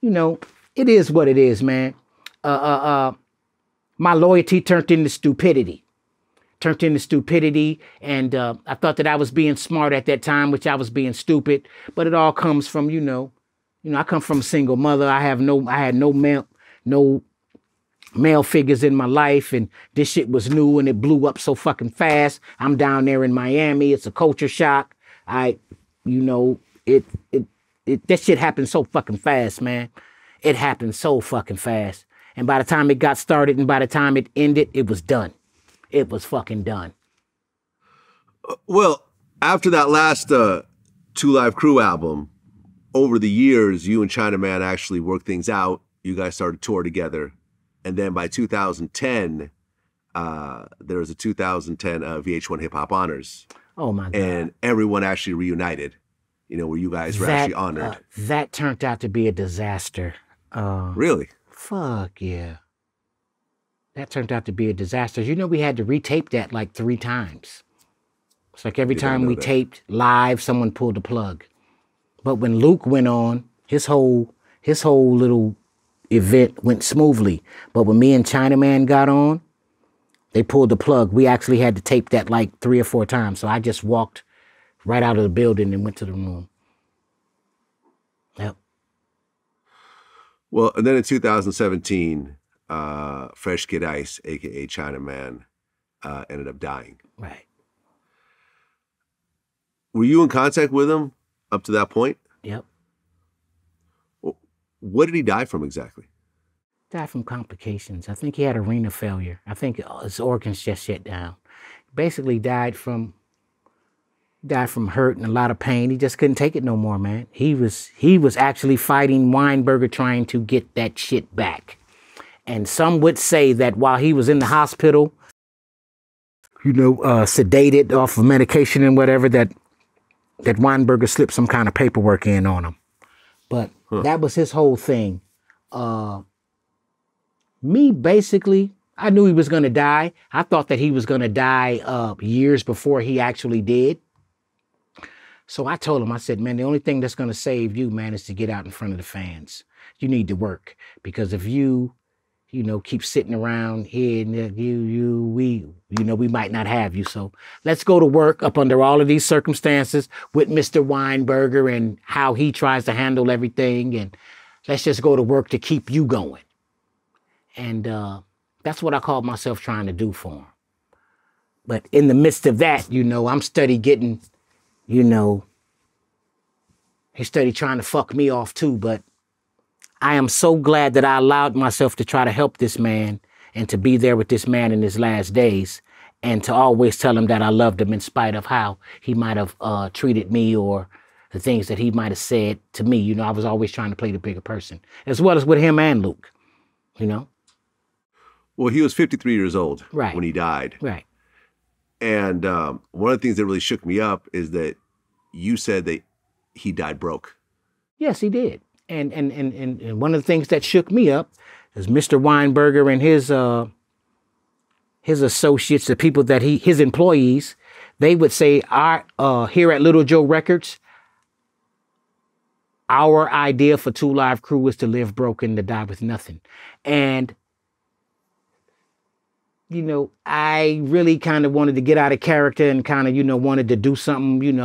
you know, it is what it is, man. My loyalty turned into stupidity. And I thought that I was being smart at that time, which I was being stupid. But it all comes from, you know, I come from a single mother. I had no male figures in my life, and this shit was new and it blew up so fucking fast. I'm down there in Miami. It's a culture shock. That shit happened so fucking fast, man. It happened so fucking fast. And by the time it got started and by the time it ended, it was done. It was fucking done. Well, after that last Two Live Crew album, over the years, you and Chinaman actually worked things out. You guys started to tour together. And then by 2010, there was a 2010 VH1 Hip Hop Honors. Oh, my God. And everyone actually reunited, you know, where you guys were actually honored. That turned out to be a disaster. Really? Fuck yeah. That turned out to be a disaster. You know, we had to retape that like 3 times. It's like every time we taped live, someone pulled the plug. But when Luke went on, his whole little event went smoothly. But when me and Chinaman got on, they pulled the plug. We actually had to tape that like 3 or 4 times. So I just walked right out of the building and went to the room. Yep. Well, and then in 2017, Fresh Kid Ice, aka Chinaman, ended up dying. Right. Were you in contact with him up to that point? Yep. Well, what did he die from exactly? Died from complications. I think he had a renal failure. I think his organs just shut down. Basically died from hurt and a lot of pain. He just couldn't take it no more, man. He was actually fighting Weinberger, trying to get that shit back. And some would say that while he was in the hospital, sedated off of medication and whatever, that Weinberger slipped some kind of paperwork in on him. But that was his whole thing. Me, basically, I knew he was going to die. I thought that he was going to die years before he actually did. So I told him, I said, man, the only thing that's going to save you, man, is to get out in front of the fans. You need to work, because if you keep sitting around here, we might not have you. So let's go to work up under all of these circumstances with Mr. Weinberger and how he tries to handle everything. And let's just go to work to keep you going. And that's what I called myself trying to do for him. But in the midst of that, I'm steady getting, he steady trying to fuck me off too. But I am so glad that I allowed myself to try to help this man and to be there with this man in his last days, and to always tell him that I loved him in spite of how he might have treated me or the things that he might have said to me. I was always trying to play the bigger person, as well as with him and Luke, Well, he was 53 years old when he died. Right. And one of the things that really shook me up is that you said that he died broke. Yes, he did. And one of the things that shook me up is Mr. Weinberger and his associates, the people that his employees, they would say, here at Little Joe Records, our idea for 2 Live Crew was to live broke and to die with nothing. And I really kind of wanted to get out of character and kind of, wanted to do something,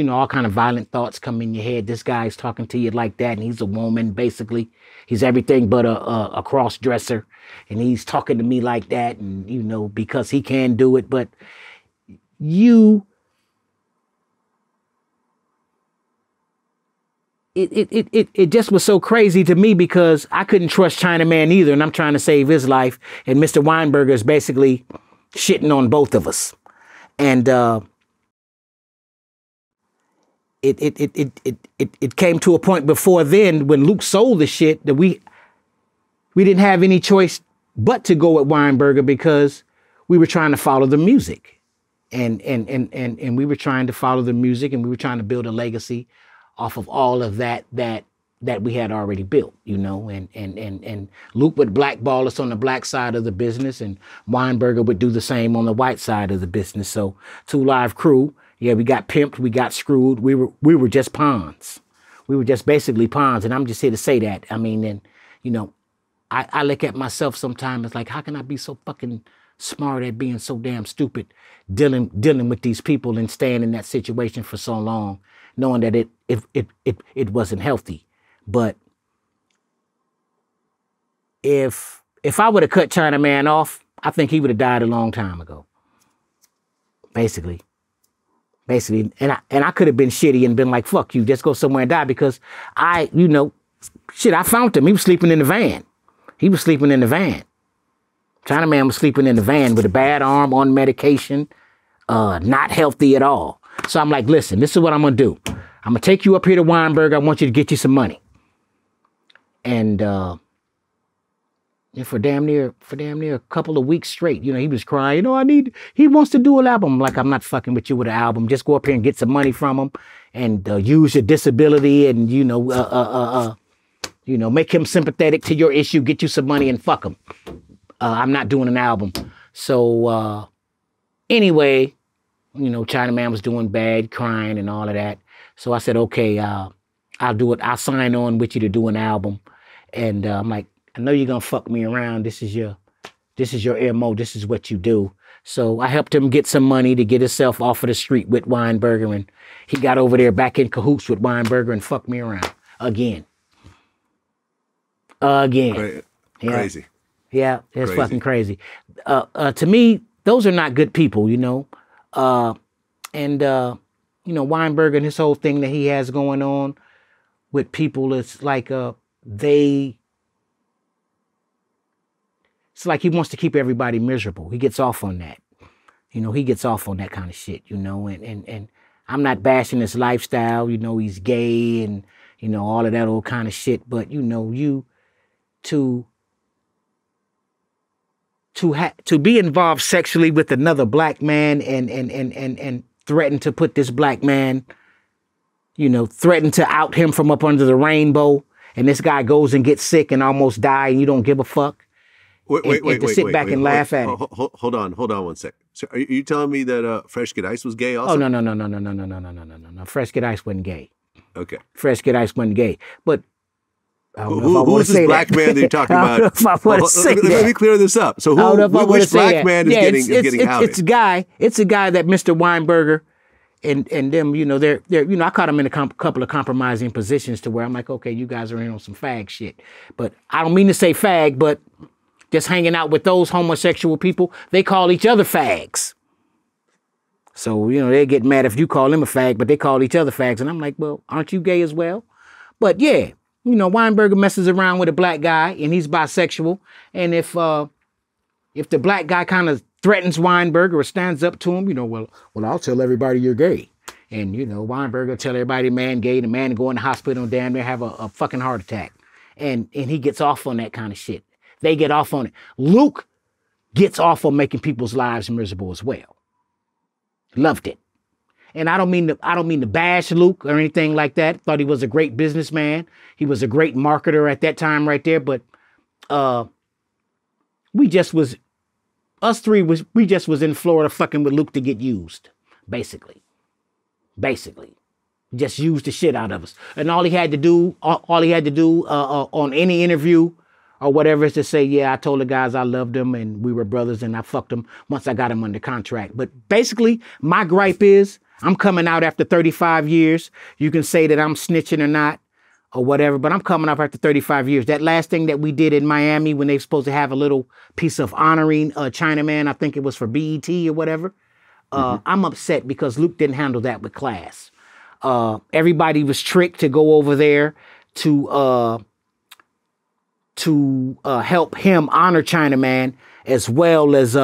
all kind of violent thoughts come in your head. This guy's talking to you like that, and he's a woman, basically. He's everything but a cross-dresser, and he's talking to me like that, and, because he can do it. But It just was so crazy to me, because I couldn't trust Chinaman either, and I'm trying to save his life, and Mr. Weinberger is basically shitting on both of us. And it came to a point before then when Luke sold the shit that we didn't have any choice but to go with Weinberger, because we were trying to follow the music, and we were trying to follow the music, and we were trying to build a legacy off of all of that we had already built, and Luke would blackball us on the black side of the business, and Weinberger would do the same on the white side of the business. So 2 Live Crew, yeah, we got pimped, we got screwed, we were just pawns. We were just basically pawns, and I'm just here to say that. I mean, and I look at myself sometimes, it's like, how can I be so fucking smart at being so damn stupid, dealing with these people and staying in that situation for so long, knowing that it wasn't healthy. But if I would have cut Chinaman off, I think he would have died a long time ago. Basically, and I could have been shitty and been like, fuck you, just go somewhere and die, because I found him. He was sleeping in the van. Chinaman was sleeping in the van with a bad arm, on medication, not healthy at all. So I'm like, listen, this is what I'm going to do. I'm going to take you up here to Weinberg. I want you to get you some money. And for damn near a couple of weeks straight, he was crying, he wants to do an album. I'm like, I'm not fucking with you with an album. Just go up here and get some money from him, and use your disability and, make him sympathetic to your issue, get you some money, and fuck him. I'm not doing an album. So anyway, Chinaman was doing bad, crying and all of that. So I said, okay, I'll do it. I'll sign on with you to do an album. And I'm like, I know you're going to fuck me around. This is your This is your MO. This is what you do. So I helped him get some money to get himself off of the street with Weinberger, and he got over there back in cahoots with Weinberger and fucked me around again. Again. Crazy. Yeah, it's fucking crazy. To me, those are not good people, you know. You know, Weinberger and his whole thing that he has going on with people, it's like it's like he wants to keep everybody miserable. He gets off on that. You know, he gets off on that kind of shit, you know, and I'm not bashing his lifestyle, you know, he's gay and, you know, all of that old kind of shit, but, you know, to be involved sexually with another black man and threaten to put this black man, you know, threaten to out him from up under the rainbow, and this guy goes and gets sick and almost die, and you don't give a fuck. Wait, sit back and laugh at it. Hold on 1 sec. So are you telling me that Fresh Get Ice was gay also? Oh no. Fresh Get Ice wasn't gay. Okay. Fresh Get Ice wasn't gay, but. Who's this black man that you're talking about? Let me clear this up. So which black man is getting outed? It's a guy that Mr. Weinberger and them, you know, they're you know, I caught them in a couple of compromising positions to where I'm like, okay, you guys are in on some fag shit. But I don't mean to say fag, but just hanging out with those homosexual people, they call each other fags. So, you know, they get mad if you call them a fag, but they call each other fags. And I'm like, well, aren't you gay as well? But yeah. You know, Weinberger messes around with a black guy and he's bisexual. And if the black guy kind of threatens Weinberger or stands up to him, you know, well, I'll tell everybody you're gay. And, you know, Weinberger tell everybody man gay, the man go in the hospital and damn near have a fucking heart attack. And he gets off on that kind of shit. They get off on it. Luke gets off on making people's lives miserable as well. Loved it. And I don't mean to bash Luke or anything like that. Thought he was a great businessman. He was a great marketer at that time right there. But we just was in Florida fucking with Luke to get used, basically. Just used the shit out of us. And all he had to do on any interview or whatever is to say, yeah, I told the guys I loved them and we were brothers and I fucked them once I got him under contract. But basically, my gripe is, I'm coming out after 35 years. You can say that I'm snitching or not or whatever, but I'm coming up after 35 years. That last thing that we did in Miami when they were supposed to have a little piece of honoring Chinaman, I think it was for BET or whatever. I'm upset because Luke didn't handle that with class. Everybody was tricked to go over there to help him honor Chinaman, as well as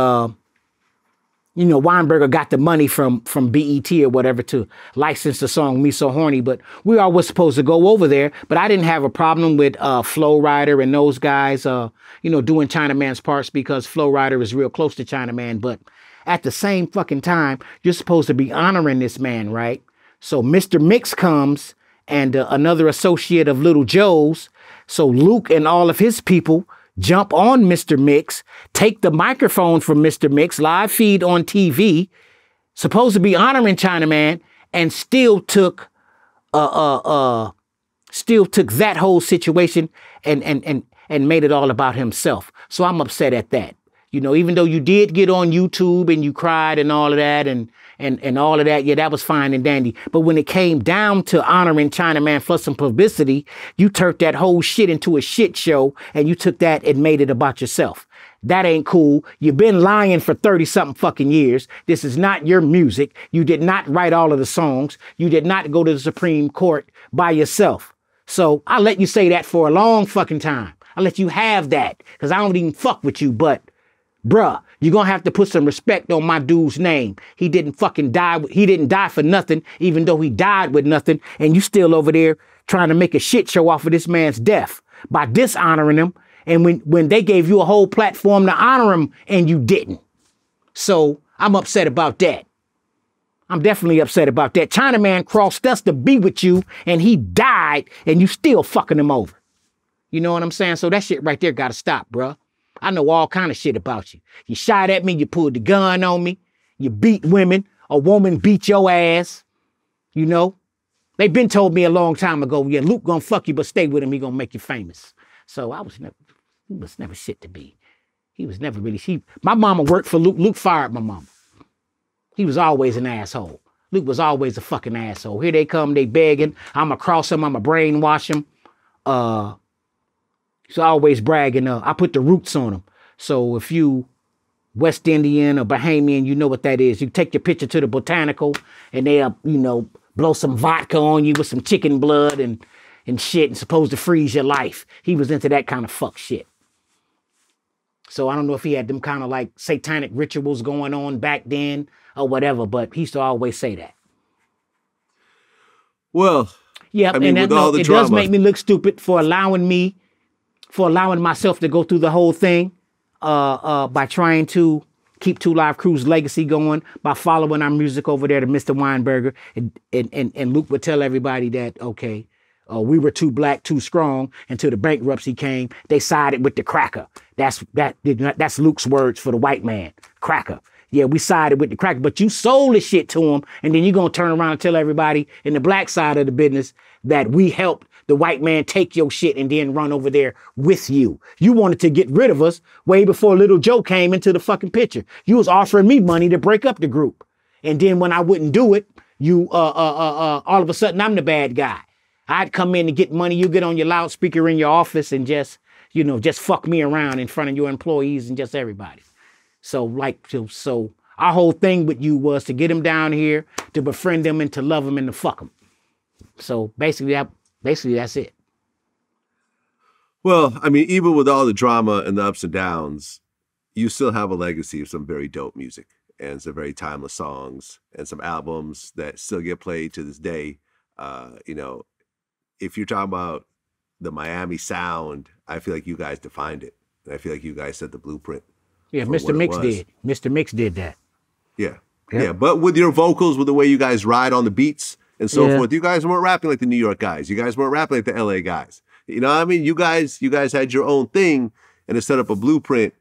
you know, Weinberger got the money from BET or whatever to license the song Me So Horny, but we all was supposed to go over there. But I didn't have a problem with Flo Rida and those guys, you know, doing Chinaman's parts because Flo Rida is real close to Chinaman. But at the same fucking time, you're supposed to be honoring this man, right? So Mr. Mix comes and another associate of Little Joe's. So Luke and all of his people jump on Mr. Mix, take the microphone from Mr. Mix, live feed on TV, supposed to be honoring Chinaman, and still took that whole situation and made it all about himself. So I'm upset at that. You know, even though you did get on YouTube and you cried and all of that and all of that, yeah, that was fine and dandy. But when it came down to honoring Chinaman for some publicity, you turned that whole shit into a shit show and you took that and made it about yourself. That ain't cool. You've been lying for 30-something fucking years. This is not your music. You did not write all of the songs. You did not go to the Supreme Court by yourself. So I'll let you say that for a long fucking time. I'll let you have that because I don't even fuck with you, but bruh, you're going to have to put some respect on my dude's name. He didn't fucking die. He didn't die for nothing, even though he died with nothing. And you still over there trying to make a shit show off of this man's death by dishonoring him. And when they gave you a whole platform to honor him and you didn't. So I'm upset about that. I'm definitely upset about that. Chinaman crossed us to be with you and he died and you still fucking him over. You know what I'm saying? So that shit right there got to stop, bruh. I know all kind of shit about you. You shot at me, you pulled the gun on me, you beat women, a woman beat your ass, you know? They been told me a long time ago, yeah, Luke gonna fuck you, but stay with him, he gonna make you famous. So he was never shit to me. He was never really, my mama worked for Luke. Luke fired my mama. He was always an asshole. Luke was always a fucking asshole. Here they come, they begging. I'ma cross him, I'ma brainwash him. He's always bragging. I put the roots on him. So if you West Indian or Bahamian, you know what that is. You take your picture to the botanical and they'll, blow some vodka on you with some chicken blood and shit and supposed to freeze your life. He was into that kind of fuck shit. So I don't know if he had them kind of like satanic rituals going on back then or whatever, but he used to always say that. Well, yeah, I mean, and it does make me look stupid for allowing myself to go through the whole thing by trying to keep Two Live Crew's legacy going by following our music over there to Mr. Weinberger. And Luke would tell everybody that, okay, we were too black, too strong until the bankruptcy came. They sided with the cracker. That's Luke's words for the white man, cracker. Yeah, we sided with the cracker, but you sold the shit to him, and then you're going to turn around and tell everybody in the black side of the business that we helped the white man take your shit and then run over there with you. You wanted to get rid of us way before Little Joe came into the fucking picture. You was offering me money to break up the group. And then when I wouldn't do it, you, all of a sudden, I'm the bad guy. I'd come in to get money. You get on your loudspeaker in your office and just fuck me around in front of your employees and just everybody. So our whole thing with you was to get them down here, to befriend them and to love them and to fuck them. So basically that's it. Well, I mean, even with all the drama and the ups and downs, you still have a legacy of some very dope music and some very timeless songs and some albums that still get played to this day. If you're talking about the Miami sound, I feel like you guys defined it. And I feel like you guys set the blueprint. Yeah, Mr. Mix did. Mr. Mix did that. Yeah. Yeah. But with your vocals, with the way you guys ride on the beats and so forth, you guys weren't rapping like the New York guys. You guys weren't rapping like the LA guys. You know what I mean? You guys had your own thing and it set up a blueprint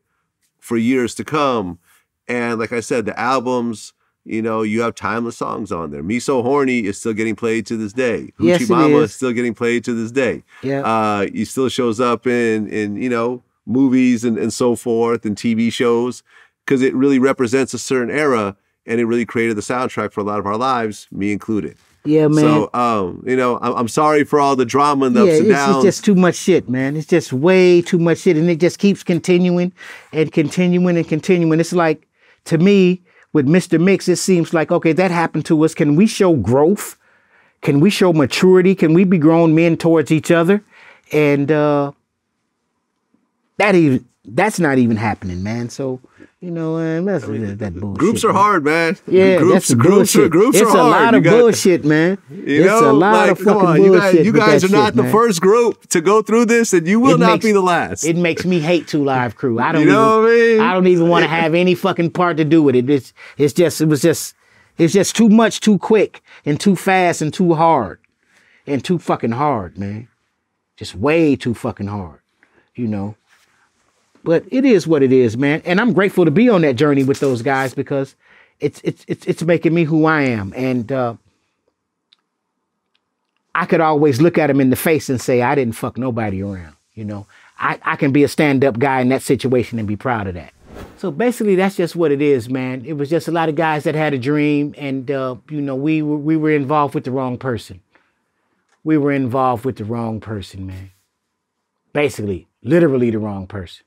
for years to come. And like I said, the albums, you have timeless songs on there. Me So Horny is still getting played to this day. Hoochie Mama is still getting played to this day. Yeah. He still shows up in movies and so forth and TV shows because it really represents a certain era and it really created the soundtrack for a lot of our lives, me included. Yeah, man. So, I'm sorry for all the drama and the ups and downs. It's just too much shit, man. It's just way too much shit. And it just keeps continuing and continuing and continuing. It's like, to me, with Mr. Mix, it seems like, okay, that happened to us. Can we show growth? Can we show maturity? Can we be grown men towards each other? And that's not even happening, man. So, that's that bullshit. Groups are hard, man. Yeah, groups are bullshit. Groups it's are hard. A lot of bullshit, man. It's a lot of fucking bullshit. You guys are not the first group to go through this, and you will not be the last. It makes me hate Two Live Crew. I don't I even want to have any fucking part to do with it. It's just too much, too quick, and too fast, and too hard, and too fucking hard, man. Just way too fucking hard, But it is what it is, man. And I'm grateful to be on that journey with those guys because it's making me who I am. And I could always look at them in the face and say, I didn't fuck nobody around. I can be a stand-up guy in that situation and be proud of that. So basically, that's just what it is, man. It was just a lot of guys that had a dream and, we were involved with the wrong person. We were involved with the wrong person, man. Basically, literally the wrong person.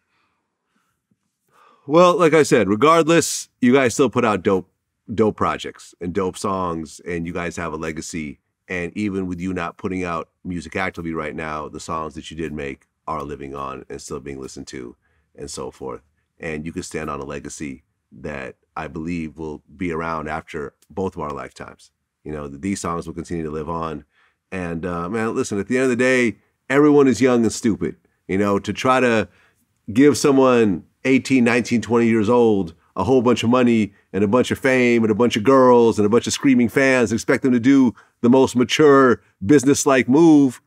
Well, like I said, regardless, you guys still put out dope projects and dope songs, and you guys have a legacy. And even with you not putting out music actively right now, the songs that you did make are living on and still being listened to and so forth. And you can stand on a legacy that I believe will be around after both of our lifetimes. These songs will continue to live on. And man, listen, at the end of the day, everyone is young and stupid. To try to give someone 18, 19, 20 years old a whole bunch of money and a bunch of fame and a bunch of girls and a bunch of screaming fans, expect them to do the most mature business-like move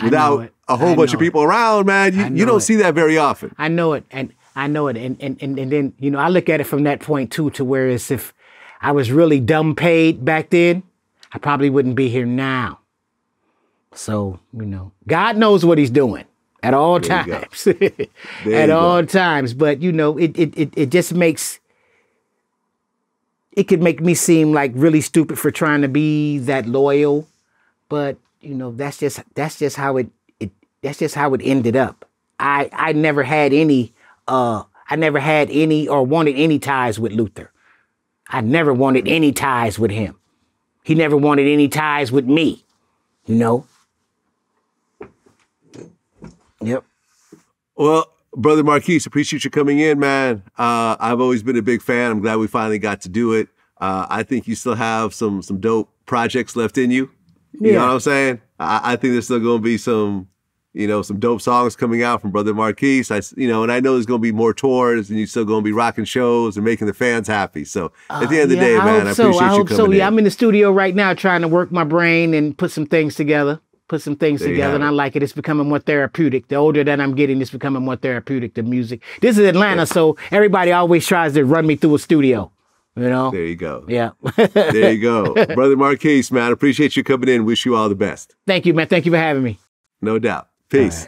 without a whole bunch of people around, man. You don't see that very often. I know it. And I know it. And then, I look at it from that point too, to where it's if I was really dumb paid back then, I probably wouldn't be here now. So, God knows what he's doing. at all times. At all times. But you know, it just makes, it could make me seem like really stupid for trying to be that loyal. But you know, that's just how it ended up. I never had any or wanted any ties with Luther. I never wanted any ties with him. He never wanted any ties with me, you know? Yep. Well, Brother Marquis, appreciate you coming in, man. I've always been a big fan. I'm glad we finally got to do it. I think you still have some dope projects left in you. You know what I'm saying? I think there's still going to be some dope songs coming out from Brother Marquis. And I know there's going to be more tours, and you're still going to be rocking shows and making the fans happy. So at the end of the day, man, I appreciate you coming in. I'm in the studio right now trying to work my brain and put some things together. And I like it. It's becoming more therapeutic. The older that I'm getting, it's becoming more therapeutic, the music. This is Atlanta, so everybody always tries to run me through a studio. You know? There you go. Yeah. There you go. Brother Marquis, man, I appreciate you coming in. Wish you all the best. Thank you, man. Thank you for having me. No doubt. Peace.